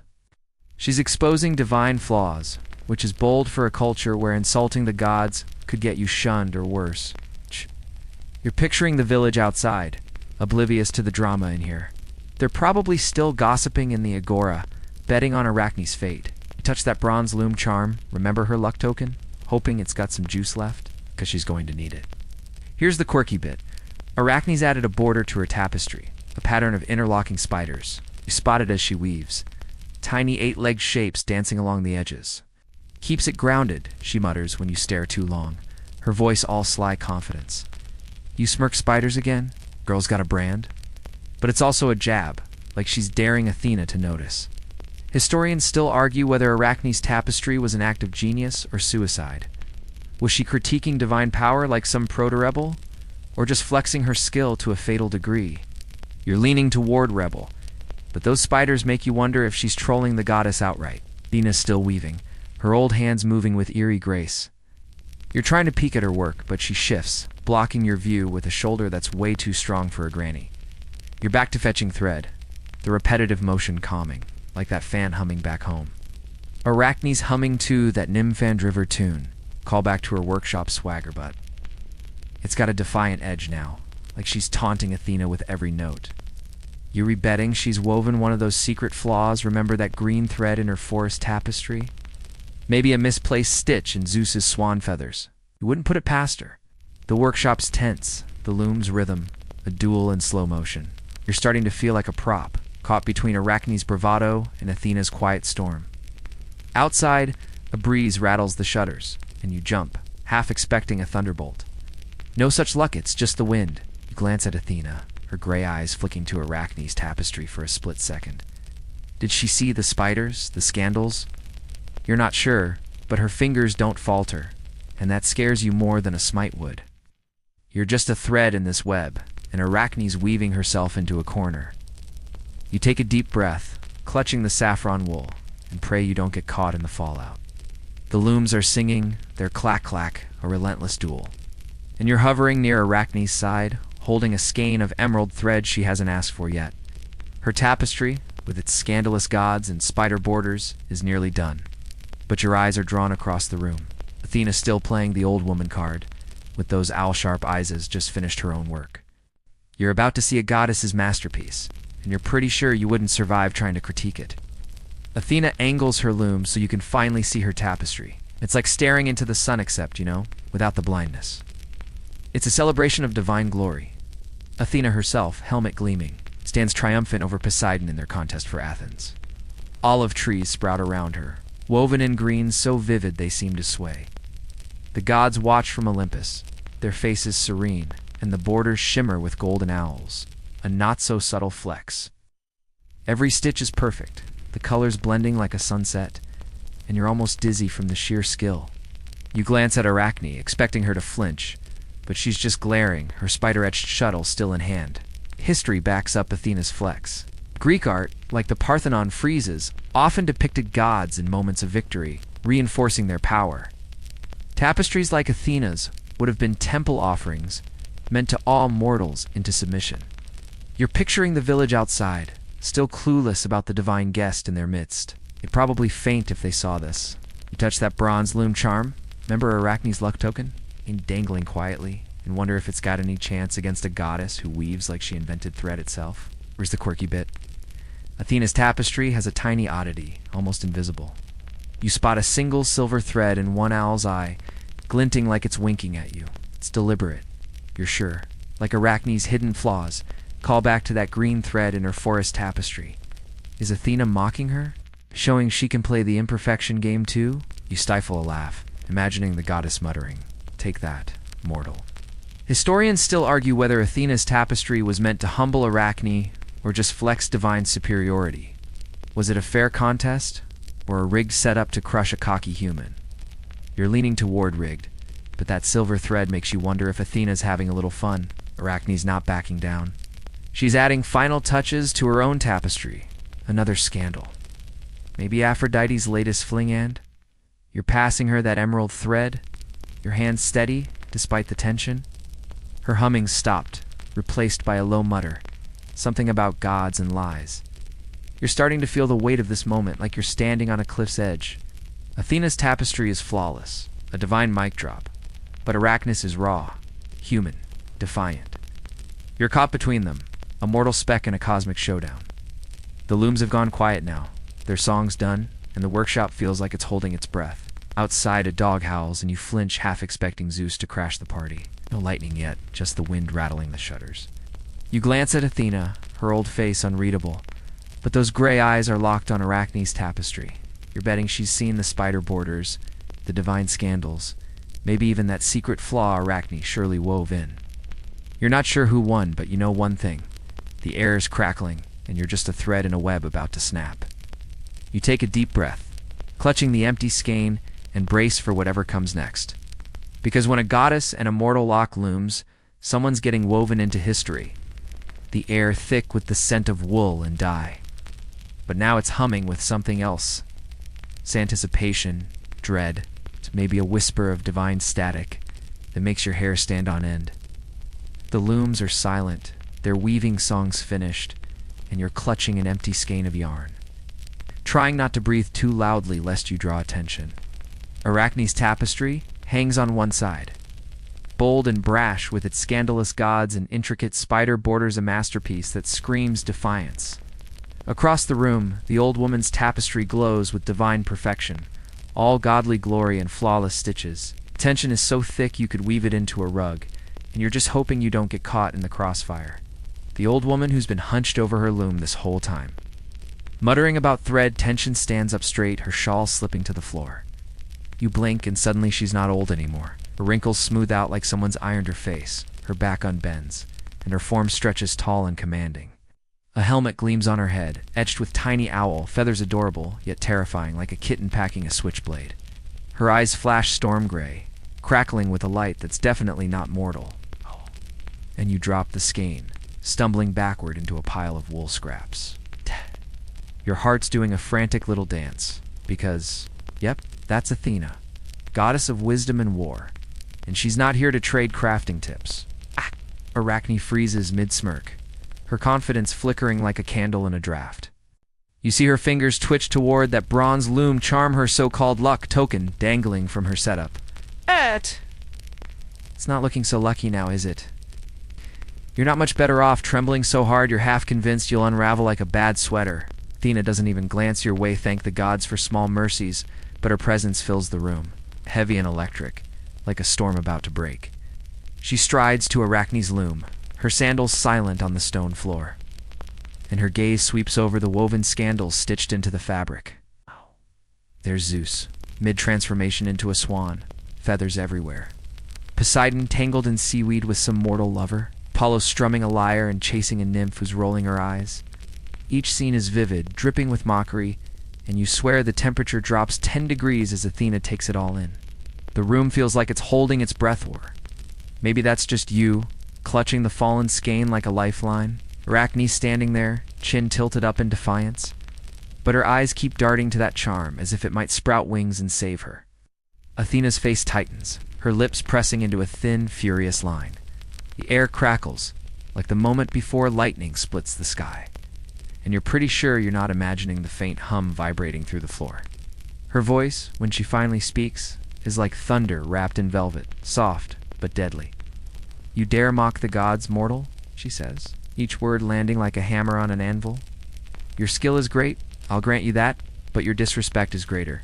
She's exposing divine flaws, which is bold for a culture where insulting the gods could get you shunned or worse. You're picturing the village outside, oblivious to the drama in here. They're probably still gossiping in the agora, betting on Arachne's fate. You touch that bronze loom charm, remember her luck token, hoping it's got some juice left, because she's going to need it. Here's the quirky bit. Arachne's added a border to her tapestry, a pattern of interlocking spiders. You spot it as she weaves. Tiny 8-legged shapes dancing along the edges. Keeps it grounded, she mutters when you stare too long, her voice all sly confidence. You smirk spiders again? Girl's got a brand? But it's also a jab, like she's daring Athena to notice. Historians still argue whether Arachne's tapestry was an act of genius or suicide. Was she critiquing divine power like some proto-rebel? Or just flexing her skill to a fatal degree? You're leaning toward rebel, but those spiders make you wonder if she's trolling the goddess outright. Athena's still weaving, her old hands moving with eerie grace. You're trying to peek at her work, but she shifts, blocking your view with a shoulder that's way too strong for a granny. You're back to fetching thread, the repetitive motion calming, like that fan humming back home. Arachne's humming too, that nymph-and-driver tune, call back to her workshop swagger, but it's got a defiant edge now, like she's taunting Athena with every note. You're betting she's woven one of those secret flaws, remember that green thread in her forest tapestry? Maybe a misplaced stitch in Zeus's swan feathers. You wouldn't put it past her. The workshop's tense, the loom's rhythm, a duel in slow motion. You're starting to feel like a prop, caught between Arachne's bravado and Athena's quiet storm. Outside, a breeze rattles the shutters, and you jump, half expecting a thunderbolt. No such luck, it's just the wind. You glance at Athena, her gray eyes flicking to Arachne's tapestry for a split second. Did she see the spiders, the scandals? You're not sure, but her fingers don't falter, and that scares you more than a smite would. You're just a thread in this web, and Arachne's weaving herself into a corner. You take a deep breath, clutching the saffron wool, and pray you don't get caught in the fallout. The looms are singing, their clack-clack, a relentless duel. and you're hovering near Arachne's side, holding a skein of emerald thread she hasn't asked for yet. Her tapestry, with its scandalous gods and spider borders, is nearly done. But your eyes are drawn across the room. Athena's still playing the old woman card, with those owl-sharp eyes, just finished her own work. You're about to see a goddess's masterpiece, and you're pretty sure you wouldn't survive trying to critique it. Athena angles her loom so you can finally see her tapestry. It's like staring into the sun except, without the blindness. It's a celebration of divine glory. Athena herself, helmet gleaming, stands triumphant over Poseidon in their contest for Athens. Olive trees sprout around her, woven in greens so vivid they seem to sway. The gods watch from Olympus, their faces serene, and the borders shimmer with golden owls, a not-so-subtle flex. Every stitch is perfect, the colors blending like a sunset, and you're almost dizzy from the sheer skill. You glance at Arachne, expecting her to flinch, but she's just glaring, her spider-etched shuttle still in hand. History backs up Athena's flex. Greek art, like the Parthenon friezes, often depicted gods in moments of victory, reinforcing their power. Tapestries like Athena's would have been temple offerings, meant to awe mortals into submission. You're picturing the village outside, still clueless about the divine guest in their midst. They'd probably faint if they saw this. You touch that bronze loom charm, remember Arachne's luck token? Dangling quietly, and wonder if it's got any chance against a goddess who weaves like she invented thread itself. Where's the quirky bit? Athena's tapestry has a tiny oddity, almost invisible. You spot a single silver thread in one owl's eye, glinting like it's winking at you. It's deliberate, you're sure. Like Arachne's hidden flaws, call back to that green thread in her forest tapestry. Is Athena mocking her? Showing she can play the imperfection game too? You stifle a laugh, imagining the goddess muttering, "Take that, mortal." Historians still argue whether Athena's tapestry was meant to humble Arachne or just flex divine superiority. Was it a fair contest, or a rigged setup to crush a cocky human? You're leaning toward rigged, but that silver thread makes you wonder if Athena's having a little fun. Arachne's not backing down. She's adding final touches to her own tapestry. Another scandal. Maybe Aphrodite's latest fling-and? You're passing her that emerald thread, your hands steady despite the tension. Her humming stopped, replaced by a low mutter, something about gods and lies. You're starting to feel the weight of this moment like you're standing on a cliff's edge. Athena's tapestry is flawless, a divine mic drop, but Arachne's is raw, human, defiant. You're caught between them, a mortal speck in a cosmic showdown. The looms have gone quiet now, their song's done, and the workshop feels like it's holding its breath. Outside, a dog howls, and you flinch, half expecting Zeus to crash the party. No lightning yet, just the wind rattling the shutters. You glance at Athena, her old face unreadable, but those gray eyes are locked on Arachne's tapestry. You're betting she's seen the spider borders, the divine scandals, maybe even that secret flaw Arachne surely wove in. You're not sure who won, but you know one thing. The air is crackling, and you're just a thread in a web about to snap. You take a deep breath, clutching the empty skein, and brace for whatever comes next. Because when a goddess and a mortal lock looms, someone's getting woven into history. The air thick with the scent of wool and dye. But now it's humming with something else. It's anticipation, dread, it's maybe a whisper of divine static that makes your hair stand on end. The looms are silent, their weaving songs finished, and you're clutching an empty skein of yarn, trying not to breathe too loudly lest you draw attention. Arachne's tapestry hangs on one side. Bold and brash with its scandalous gods and intricate spider borders, a masterpiece that screams defiance. Across the room, the old woman's tapestry glows with divine perfection, all godly glory and flawless stitches. Tension is so thick you could weave it into a rug, and you're just hoping you don't get caught in the crossfire. The old woman who's been hunched over her loom this whole time. Muttering about thread, tension stands up straight, her shawl slipping to the floor. You blink and suddenly she's not old anymore. Her wrinkles smooth out like someone's ironed her face, her back unbends, and her form stretches tall and commanding. A helmet gleams on her head, etched with tiny owl, feathers adorable, yet terrifying, like a kitten packing a switchblade. Her eyes flash storm gray, crackling with a light that's definitely not mortal. And you drop the skein, stumbling backward into a pile of wool scraps. Your heart's doing a frantic little dance, because, yep, that's Athena, goddess of wisdom and war. and she's not here to trade crafting tips. Ah! Arachne freezes mid-smirk, her confidence flickering like a candle in a draft. You see her fingers twitch toward that bronze loom charm her so-called luck token dangling from her setup. It's not looking so lucky now, is it? You're not much better off, trembling so hard you're half convinced you'll unravel like a bad sweater. Athena doesn't even glance your way, thank the gods for small mercies, but her presence fills the room, heavy and electric, like a storm about to break. She strides to Arachne's loom, her sandals silent on the stone floor, and her gaze sweeps over the woven scandals stitched into the fabric. There's Zeus, mid-transformation into a swan, feathers everywhere. Poseidon tangled in seaweed with some mortal lover, Apollo strumming a lyre and chasing a nymph who's rolling her eyes. Each scene is vivid, dripping with mockery, and you swear the temperature drops 10 degrees as Athena takes it all in. The room feels like it's holding its breath. Or maybe that's just you, clutching the fallen skein like a lifeline. Arachne standing there, chin tilted up in defiance. But her eyes keep darting to that charm, as if it might sprout wings and save her. Athena's face tightens, her lips pressing into a thin, furious line. The air crackles, like the moment before lightning splits the sky. And you're pretty sure you're not imagining the faint hum vibrating through the floor. Her voice, when she finally speaks, is like thunder wrapped in velvet, soft but deadly. You dare mock the gods, mortal? She says, each word landing like a hammer on an anvil. Your skill is great, I'll grant you that, but your disrespect is greater.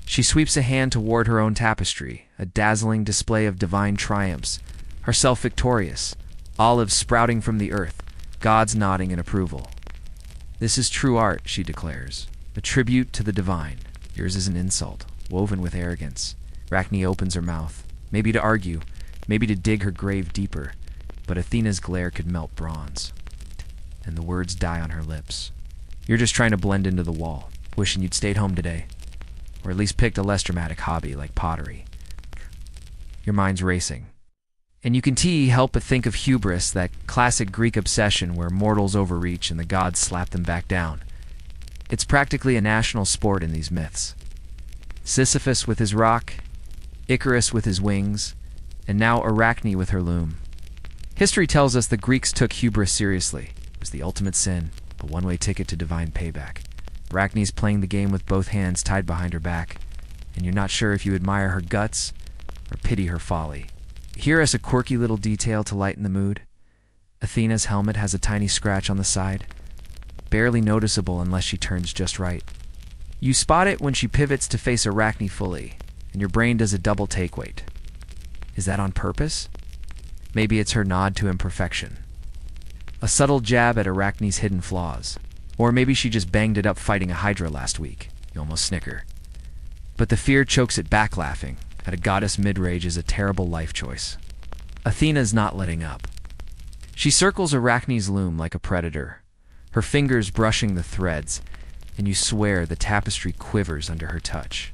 She sweeps a hand toward her own tapestry, a dazzling display of divine triumphs, herself victorious, olives sprouting from the earth, gods nodding in approval. This is true art, she declares, a tribute to the divine. Yours is an insult, woven with arrogance. Arachne opens her mouth, maybe to argue, maybe to dig her grave deeper, but Athena's glare could melt bronze. And the words die on her lips. You're just trying to blend into the wall, wishing you'd stayed home today, or at least picked a less dramatic hobby like pottery. Your mind's racing. And you can help but think of hubris, that classic Greek obsession where mortals overreach and the gods slap them back down. It's practically a national sport in these myths. Sisyphus with his rock, Icarus with his wings, and now Arachne with her loom. History tells us the Greeks took hubris seriously. It was the ultimate sin, a one-way ticket to divine payback. Arachne's playing the game with both hands tied behind her back, and you're not sure if you admire her guts or pity her folly. Here is a quirky little detail to lighten the mood. Athena's helmet has a tiny scratch on the side, barely noticeable unless she turns just right. You spot it when she pivots to face Arachne fully, and your brain does a double take. Wait, is that on purpose? Maybe it's her nod to imperfection. A subtle jab at Arachne's hidden flaws. Or maybe she just banged it up fighting a hydra last week. You almost snicker. But the fear chokes it back, laughing at a goddess mid-rage is a terrible life choice. Athena's not letting up. She circles Arachne's loom like a predator, her fingers brushing the threads, and you swear the tapestry quivers under her touch.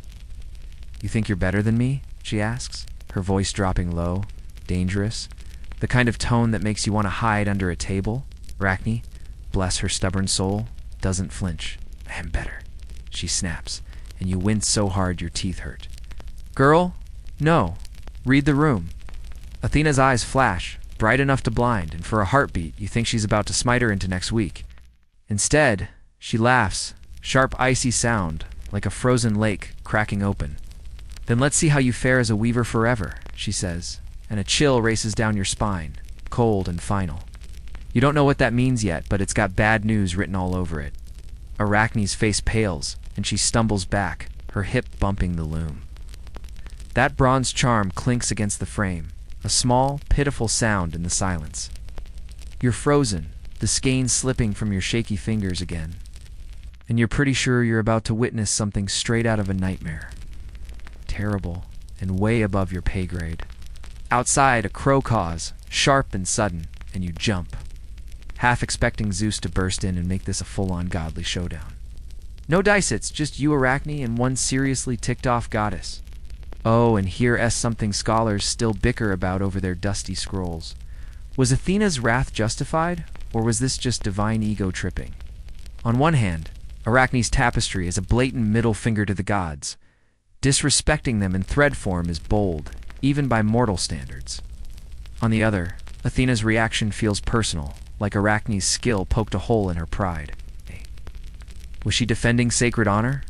You think you're better than me? She asks, her voice dropping low, dangerous, the kind of tone that makes you want to hide under a table. Arachne, bless her stubborn soul, doesn't flinch. I am better, she snaps, and you wince so hard your teeth hurt. Girl, no. Read the room. Athena's eyes flash, bright enough to blind, and for a heartbeat you think she's about to smite her into next week. Instead, she laughs, sharp icy sound, like a frozen lake cracking open. Then let's see how you fare as a weaver forever, she says, and a chill races down your spine, cold and final. You don't know what that means yet, but it's got bad news written all over it. Arachne's face pales, and she stumbles back, her hip bumping the loom. That bronze charm clinks against the frame, a small, pitiful sound in the silence. You're frozen, the skein slipping from your shaky fingers again, and you're pretty sure you're about to witness something straight out of a nightmare. Terrible, and way above your pay grade. Outside, a crow caws, sharp and sudden, and you jump, half expecting Zeus to burst in and make this a full-on godly showdown. No dice hits, just you, Arachne, and one seriously ticked-off goddess. Oh, and here's something scholars still bicker about over their dusty scrolls. Was Athena's wrath justified, or was this just divine ego tripping? On one hand, Arachne's tapestry is a blatant middle finger to the gods. Disrespecting them in thread form is bold, even by mortal standards. On the other, Athena's reaction feels personal, like Arachne's skill poked a hole in her pride. Was she defending sacred honor?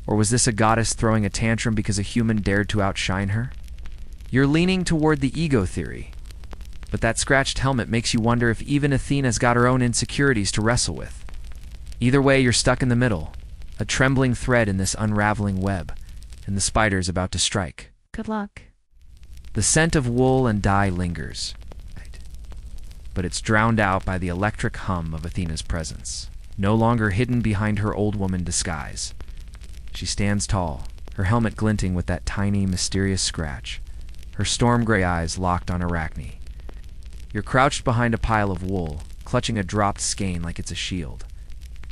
Or was this a goddess throwing a tantrum because a human dared to outshine her? You're leaning toward the ego theory, but that scratched helmet makes you wonder if even Athena's got her own insecurities to wrestle with. Either way, you're stuck in the middle, a trembling thread in this unraveling web, and the spider's about to strike. Good luck. The scent of wool and dye lingers, but it's drowned out by the electric hum of Athena's presence, no longer hidden behind her old woman disguise. She stands tall, her helmet glinting with that tiny, mysterious scratch, her storm-gray eyes locked on Arachne. You're crouched behind a pile of wool, clutching a dropped skein like it's a shield.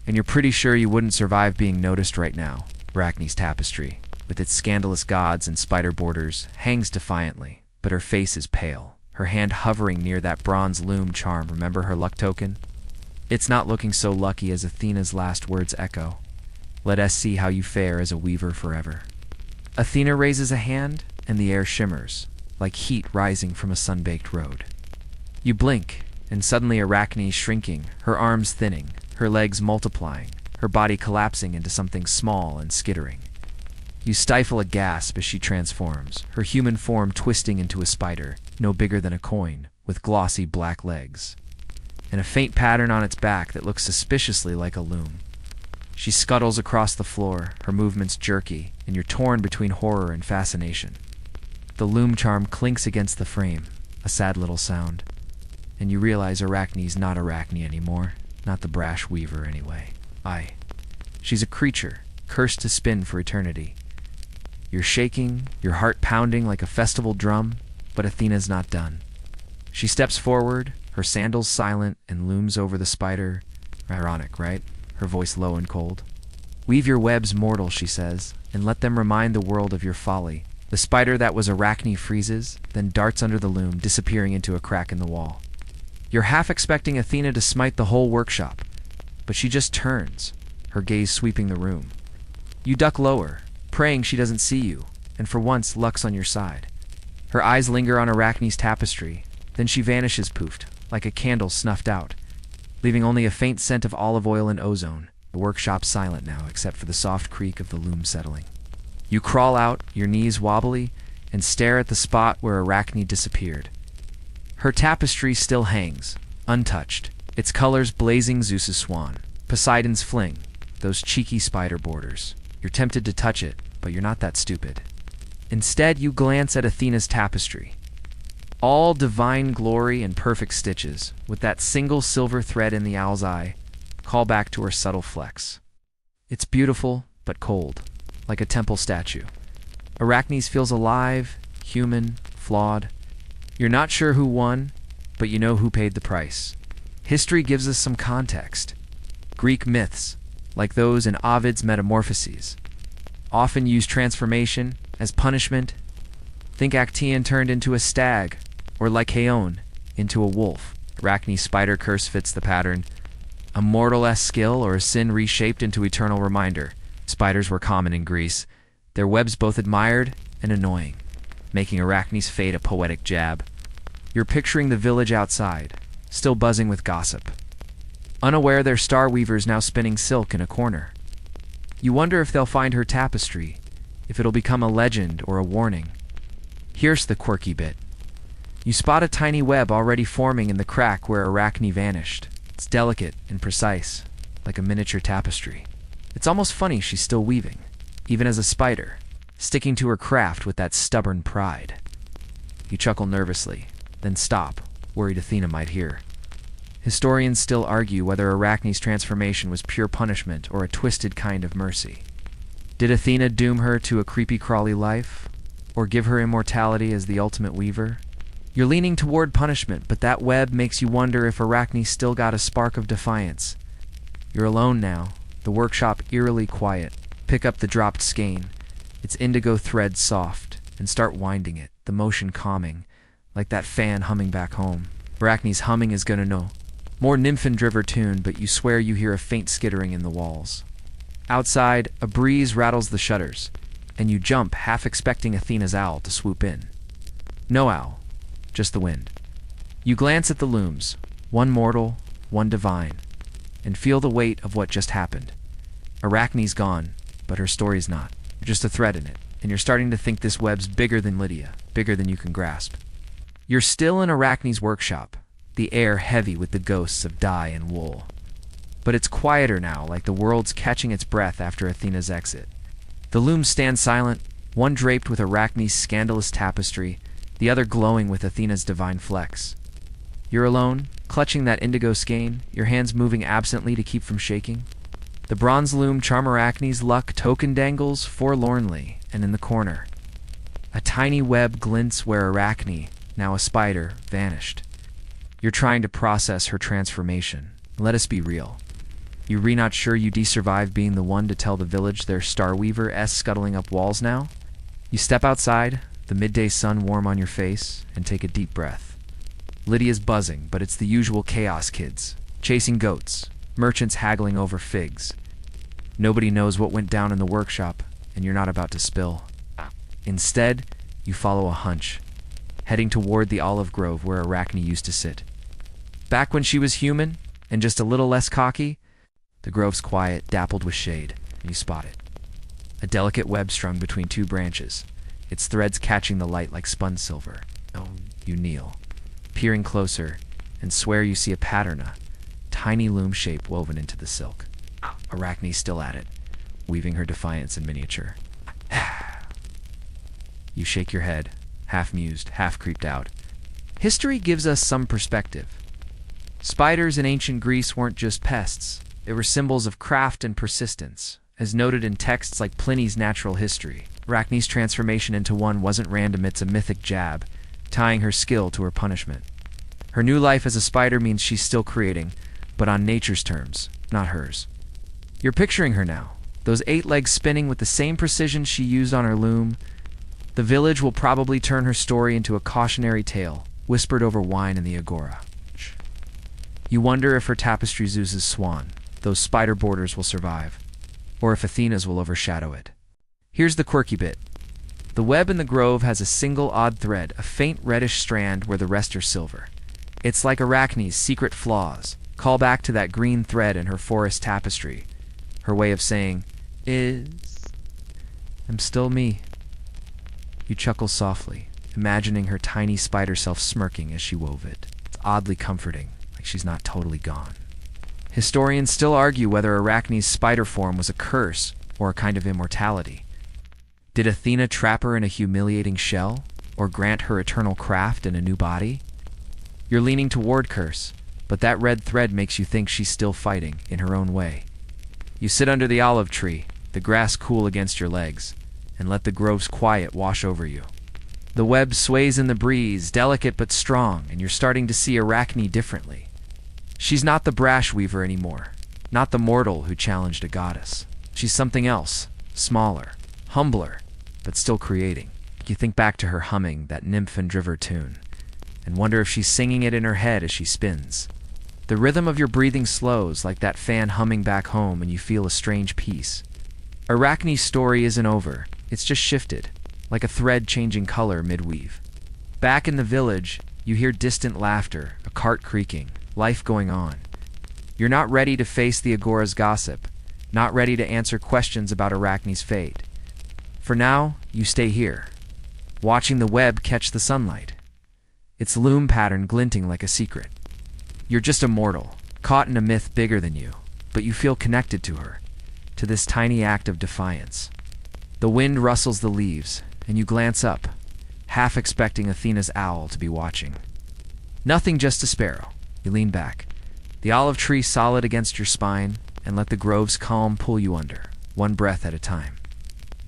And you're pretty sure you wouldn't survive being noticed right now. Arachne's tapestry, with its scandalous gods and spider borders, hangs defiantly, but her face is pale, her hand hovering near that bronze loom charm. Remember her luck token? It's not looking so lucky as Athena's last words echo. Let us see how you fare as a weaver forever. Athena raises a hand, and the air shimmers, like heat rising from a sun-baked road. You blink, and suddenly Arachne's shrinking, her arms thinning, her legs multiplying, her body collapsing into something small and skittering. You stifle a gasp as she transforms, her human form twisting into a spider, no bigger than a coin, with glossy black legs, and a faint pattern on its back that looks suspiciously like a loom. She scuttles across the floor, her movements jerky, and you're torn between horror and fascination. The loom charm clinks against the frame, a sad little sound, and you realize Arachne's not Arachne anymore, not the brash weaver anyway. She's a creature, cursed to spin for eternity. You're shaking, your heart pounding like a festival drum, but Athena's not done. She steps forward, her sandals silent, and looms over the spider. Ironic, right? Her voice low and cold. Weave your webs, mortal, she says, and let them remind the world of your folly. The spider that was Arachne freezes, then darts under the loom, disappearing into a crack in the wall. You're half expecting Athena to smite the whole workshop, but she just turns, her gaze sweeping the room. You duck lower, praying she doesn't see you, and for once luck's on your side. Her eyes linger on Arachne's tapestry, then she vanishes poofed, like a candle snuffed out, leaving only a faint scent of olive oil and ozone. The workshop's silent now, except for the soft creak of the loom settling. You crawl out, your knees wobbly, and stare at the spot where Arachne disappeared. Her tapestry still hangs, untouched, its colors blazing Zeus's swan, Poseidon's fling, those cheeky spider borders. You're tempted to touch it, but you're not that stupid. Instead, you glance at Athena's tapestry. All divine glory and perfect stitches, with that single silver thread in the owl's eye, call back to her subtle flex. It's beautiful, but cold, like a temple statue. Arachne's feels alive, human, flawed. You're not sure who won, but you know who paid the price. History gives us some context. Greek myths, like those in Ovid's Metamorphoses, often use transformation as punishment. Think Actaeon turned into a stag, or Lycaon into a wolf. Arachne's spider curse fits the pattern. A mortal-esque skill or a sin reshaped into eternal reminder. Spiders were common in Greece, their webs both admired and annoying, making Arachne's fate a poetic jab. You're picturing the village outside, still buzzing with gossip. Unaware their star weaver's now spinning silk in a corner. You wonder if they'll find her tapestry, if it'll become a legend or a warning. Here's the quirky bit. You spot a tiny web already forming in the crack where Arachne vanished. It's delicate and precise, like a miniature tapestry. It's almost funny she's still weaving, even as a spider, sticking to her craft with that stubborn pride. You chuckle nervously, then stop, worried Athena might hear. Historians still argue whether Arachne's transformation was pure punishment or a twisted kind of mercy. Did Athena doom her to a creepy-crawly life, or give her immortality as the ultimate weaver? You're leaning toward punishment, but that web makes you wonder if Arachne still got a spark of defiance. You're alone now, the workshop eerily quiet. Pick up the dropped skein, its indigo thread soft, and start winding it, the motion calming, like that fan humming back home. Arachne's humming is gonna know. More nymphin-driven tune, but you swear you hear a faint skittering in the walls. Outside, a breeze rattles the shutters, and you jump, half expecting Athena's owl to swoop in. No owl, just the wind. You glance at the looms, one mortal, one divine, and feel the weight of what just happened. Arachne's gone, but her story's not. You're just a thread in it, and you're starting to think this web's bigger than Lydia, bigger than you can grasp. You're still in Arachne's workshop, the air heavy with the ghosts of dye and wool. But it's quieter now, like the world's catching its breath after Athena's exit. The looms stand silent, one draped with Arachne's scandalous tapestry, the other glowing with Athena's divine flecks. You're alone, clutching that indigo skein, your hands moving absently to keep from shaking. The bronze loom charm Arachne's luck token dangles forlornly, and in the corner, a tiny web glints where Arachne, now a spider, vanished. You're trying to process her transformation. Let us be real. You're not sure you'd survive being the one to tell the village their Starweaver-esque scuttling up walls now? You step outside, the midday sun warm on your face, and take a deep breath. Lydia's buzzing, but it's the usual chaos kids, chasing goats, merchants haggling over figs. Nobody knows what went down in the workshop, and you're not about to spill. Instead, you follow a hunch, heading toward the olive grove where Arachne used to sit. Back when she was human, and just a little less cocky, the grove's quiet, dappled with shade, and you spot it. A delicate web strung between two branches, its threads catching the light like spun silver. Oh, you kneel, peering closer, and swear you see a pattern, a tiny loom shape woven into the silk. Arachne's still at it, weaving her defiance in miniature. You shake your head, half mused, half creeped out. History gives us some perspective. Spiders in ancient Greece weren't just pests. They were symbols of craft and persistence, as noted in texts like Pliny's Natural History. Arachne's transformation into one wasn't random, it's a mythic jab, tying her skill to her punishment. Her new life as a spider means she's still creating, but on nature's terms, not hers. You're picturing her now, those 8 legs spinning with the same precision she used on her loom. The village will probably turn her story into a cautionary tale, whispered over wine in the agora. You wonder if her tapestry Zeus's swan, those spider borders, will survive, or if Athena's will overshadow it. Here's the quirky bit. The web in the grove has a single odd thread, a faint reddish strand where the rest are silver. It's like Arachne's secret flaws, call back to that green thread in her forest tapestry, her way of saying, I'm still me. You chuckle softly, imagining her tiny spider self smirking as she wove it. It's oddly comforting, like she's not totally gone. Historians still argue whether Arachne's spider form was a curse or a kind of immortality. Did Athena trap her in a humiliating shell, or grant her eternal craft in a new body? You're leaning toward curse, but that red thread makes you think she's still fighting, in her own way. You sit under the olive tree, the grass cool against your legs, and let the grove's quiet wash over you. The web sways in the breeze, delicate but strong, and you're starting to see Arachne differently. She's not the brash weaver anymore, not the mortal who challenged a goddess. She's something else, smaller, humbler, but still creating. You think back to her humming that nymph and driver tune, and wonder if she's singing it in her head as she spins. The rhythm of your breathing slows like that fan humming back home, and you feel a strange peace. Arachne's story isn't over, it's just shifted, like a thread changing color mid-weave. Back in the village, you hear distant laughter, a cart creaking, life going on. You're not ready to face the agora's gossip, not ready to answer questions about Arachne's fate. For now, you stay here, watching the web catch the sunlight, its loom pattern glinting like a secret. You're just a mortal, caught in a myth bigger than you, but you feel connected to her, to this tiny act of defiance. The wind rustles the leaves, and you glance up, half expecting Athena's owl to be watching. Nothing, just a sparrow. You lean back, the olive tree solid against your spine, and let the grove's calm pull you under, one breath at a time.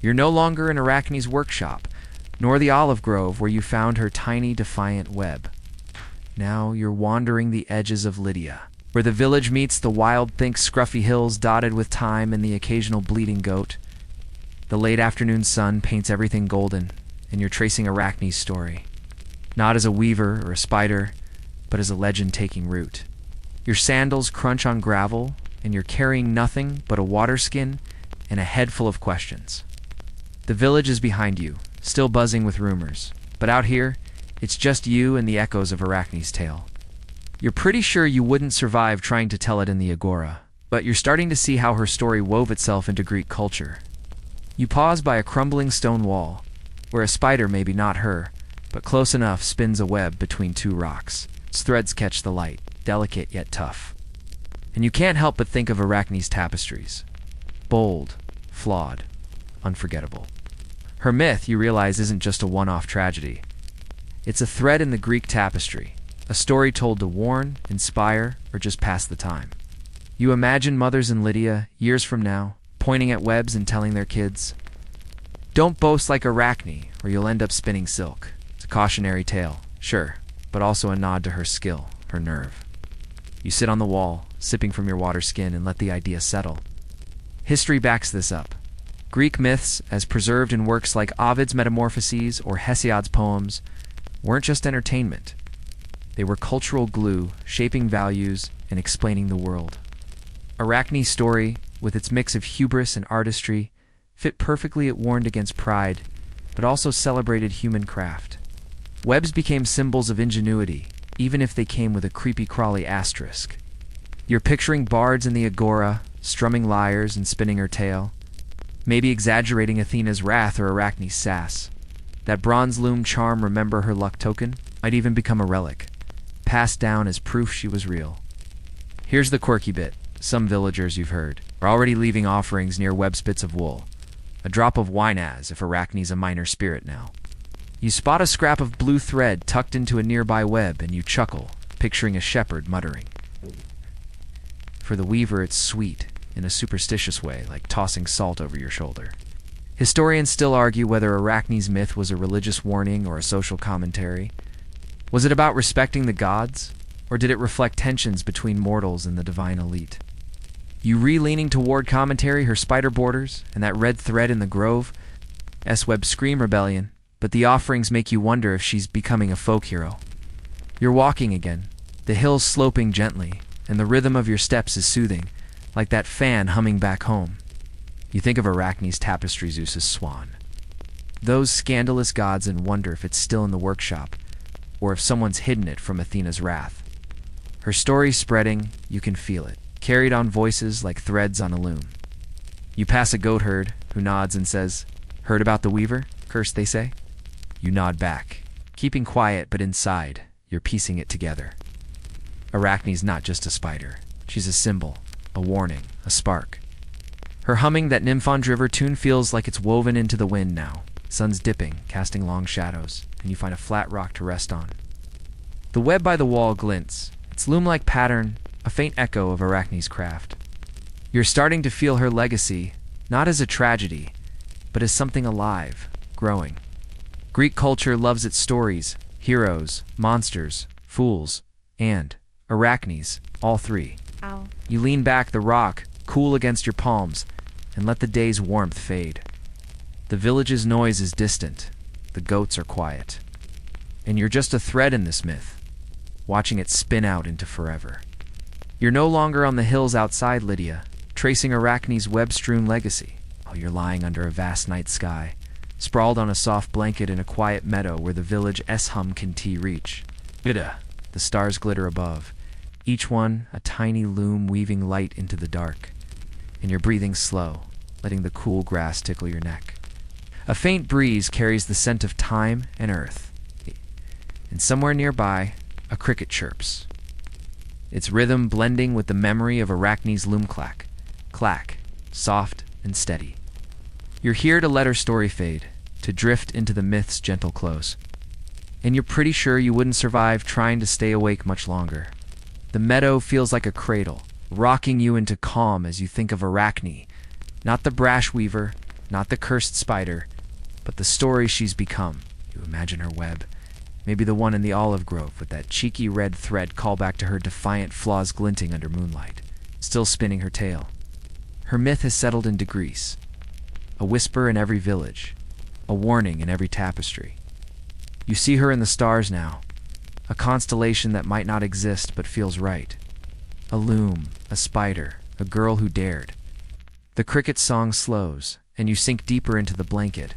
You're no longer in Arachne's workshop, nor the olive grove where you found her tiny, defiant web. Now you're wandering the edges of Lydia, where the village meets the wild, think scruffy hills dotted with thyme and the occasional bleeding goat. The late afternoon sun paints everything golden, and you're tracing Arachne's story, not as a weaver or a spider, but as a legend taking root. Your sandals crunch on gravel, and you're carrying nothing but a water skin and a head full of questions. The village is behind you, still buzzing with rumors, but out here, It's just you and the echoes of Arachne's tale. You're pretty sure you wouldn't survive trying to tell it in the Agora, but you're starting to see how her story wove itself into Greek culture. You pause by a crumbling stone wall, where a spider, maybe not her, but close enough, spins a web between two rocks. Its threads catch the light, delicate yet tough. And you can't help but think of Arachne's tapestries. Bold, flawed, unforgettable. Her myth, you realize, isn't just a one-off tragedy. It's a thread in the Greek tapestry, a story told to warn, inspire, or just pass the time. You imagine mothers in Lydia, years from now, pointing at webs and telling their kids, "Don't boast like Arachne, or you'll end up spinning silk." It's a cautionary tale, sure, but also a nod to her skill, her nerve. You sit on the wall, sipping from your water skin, and let the idea settle. History backs this up. Greek myths, as preserved in works like Ovid's Metamorphoses or Hesiod's poems, weren't just entertainment. They were cultural glue, shaping values and explaining the world. Arachne's story, with its mix of hubris and artistry, fit perfectly. It warned against pride, but also celebrated human craft. Webs became symbols of ingenuity, even if they came with a creepy-crawly asterisk. You're picturing bards in the Agora, strumming lyres and spinning her tale, maybe exaggerating Athena's wrath or Arachne's sass. That bronze loom charm, remember her luck token, might even become a relic, passed down as proof she was real. Here's the quirky bit. Some villagers, you've heard, are already leaving offerings near web spits of wool. A drop of wine as if Arachne's a minor spirit now. You spot a scrap of blue thread tucked into a nearby web, and you chuckle, picturing a shepherd muttering. For the weaver, it's sweet, in a superstitious way, like tossing salt over your shoulder. Historians still argue whether Arachne's myth was a religious warning or a social commentary. Was it about respecting the gods, or did it reflect tensions between mortals and the divine elite? You leaning toward commentary, her spider borders, and that red thread in the grove? S-Web scream rebellion, but the offerings make you wonder if she's becoming a folk hero. You're walking again, the hills sloping gently, and the rhythm of your steps is soothing, like that fan humming back home. You think of Arachne's tapestry, Zeus's swan. Those scandalous gods, and wonder if it's still in the workshop, or if someone's hidden it from Athena's wrath. Her story spreading, you can feel it, carried on voices like threads on a loom. You pass a goatherd, who nods and says, "Heard about the weaver? Cursed, they say?" You nod back, keeping quiet, but inside, you're piecing it together. Arachne's not just a spider. She's a symbol, a warning, a spark. Her humming, that Nymphon Driver tune, feels like it's woven into the wind now. Sun's dipping, casting long shadows, and you find a flat rock to rest on. The web by the wall glints, its loom-like pattern a faint echo of Arachne's craft. You're starting to feel her legacy, not as a tragedy, but as something alive, growing. Greek culture loves its stories, heroes, monsters, fools, and Arachnes, all three. Ow. You lean back, the rock, cool against your palms, and let the day's warmth fade. The village's noise is distant, the goats are quiet, and you're just a thread in this myth, watching it spin out into forever. You're no longer on the hills outside Lydia, tracing Arachne's web-strewn legacy. Oh, you're lying under a vast night sky, sprawled on a soft blanket in a quiet meadow where the village's hum can reach. The stars glitter above, each one a tiny loom weaving light into the dark, and you're breathing slow, letting the cool grass tickle your neck. A faint breeze carries the scent of thyme and earth, and somewhere nearby, a cricket chirps, its rhythm blending with the memory of Arachne's loom clack, soft and steady. You're here to let her story fade, to drift into the myth's gentle close. And you're pretty sure you wouldn't survive trying to stay awake much longer. The meadow feels like a cradle, rocking you into calm as you think of Arachne, not the brash weaver, not the cursed spider, but the story she's become. You imagine her web, maybe the one in the olive grove with that cheeky red thread call back to her defiant flaws glinting under moonlight, still spinning her tale. Her myth has settled into Greece, a whisper in every village, a warning in every tapestry. You see her in the stars now, a constellation that might not exist but feels right. A loom, a spider, a girl who dared. The cricket song slows, and you sink deeper into the blanket,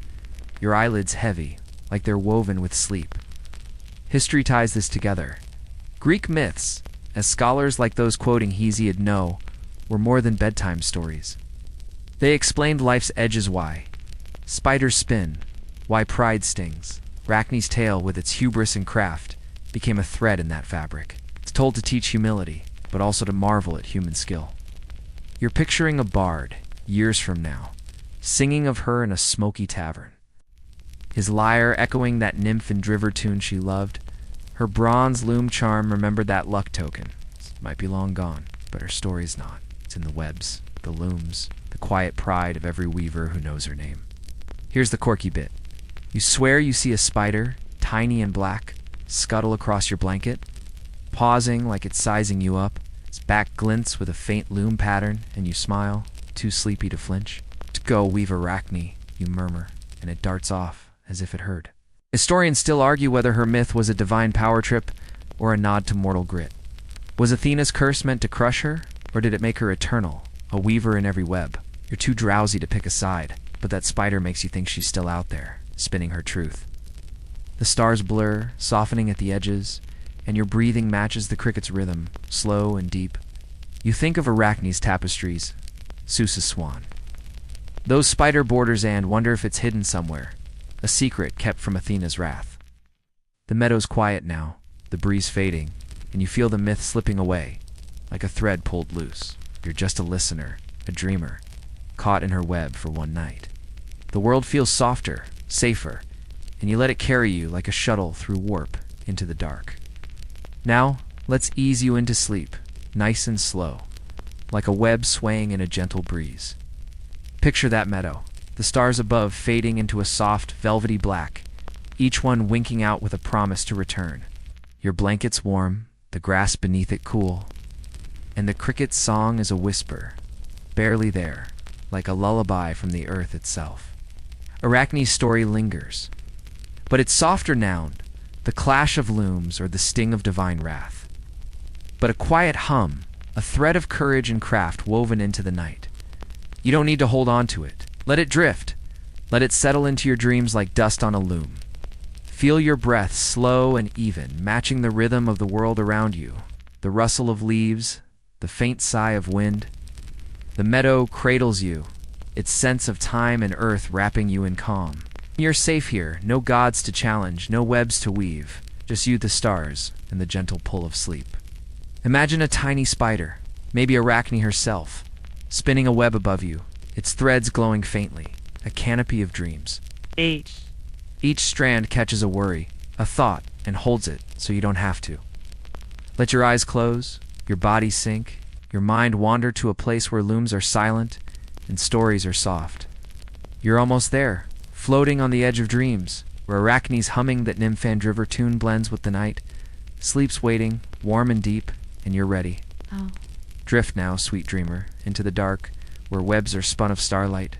your eyelids heavy, like they're woven with sleep. History ties this together. Greek myths, as scholars like those quoting Hesiod know, were more than bedtime stories. They explained life's edges, why spiders spin, why pride stings. Arachne's tale, with its hubris and craft, became a thread in that fabric. It's told to teach humility, but also to marvel at human skill. You're picturing a bard, years from now, singing of her in a smoky tavern. His lyre echoing that nymph and driver tune she loved. Her bronze loom charm remembered that luck token. It might be long gone, but her story's not. It's in the webs, the looms, the quiet pride of every weaver who knows her name. Here's the quirky bit. You swear you see a spider, tiny and black, scuttle across your blanket, pausing like it's sizing you up. Its back glints with a faint loom pattern, and you smile, too sleepy to flinch. To go, weave Arachne, you murmur, and it darts off as if it heard. Historians still argue whether her myth was a divine power trip or a nod to mortal grit. Was Athena's curse meant to crush her, or did it make her eternal, a weaver in every web? You're too drowsy to pick a side, but that spider makes you think she's still out there, spinning her truth. The stars blur, softening at the edges, and your breathing matches the cricket's rhythm, slow and deep. You think of Arachne's tapestries, Zeus's swan. Those spider borders, and wonder if it's hidden somewhere, a secret kept from Athena's wrath. The meadow's quiet now, the breeze fading, and you feel the myth slipping away, like a thread pulled loose. You're just a listener, a dreamer, caught in her web for one night. The world feels softer, safer, and you let it carry you like a shuttle through warp into the dark. Now, let's ease you into sleep, nice and slow, like a web swaying in a gentle breeze. Picture that meadow, the stars above fading into a soft, velvety black, each one winking out with a promise to return. Your blanket's warm, the grass beneath it cool, and the cricket's song is a whisper, barely there, like a lullaby from the earth itself. Arachne's story lingers, but it's softer now, the clash of looms or the sting of divine wrath. But a quiet hum, a thread of courage and craft woven into the night. You don't need to hold on to it. Let it drift. Let it settle into your dreams like dust on a loom. Feel your breath slow and even, matching the rhythm of the world around you. The rustle of leaves, the faint sigh of wind. The meadow cradles you, its sense of time and earth wrapping you in calm. You're safe here, no gods to challenge, no webs to weave, just you, the stars, and the gentle pull of sleep. Imagine a tiny spider, maybe Arachne herself, spinning a web above you, its threads glowing faintly, a canopy of dreams. Each strand catches a worry, a thought, and holds it so you don't have to. Let your eyes close, your body sink, your mind wander to a place where looms are silent and stories are soft. You're almost there, floating on the edge of dreams, where Arachne's humming that nymph and driver tune blends with the night. Sleep's waiting, warm and deep, and you're ready. Oh. Drift now, sweet dreamer, into the dark, where webs are spun of starlight,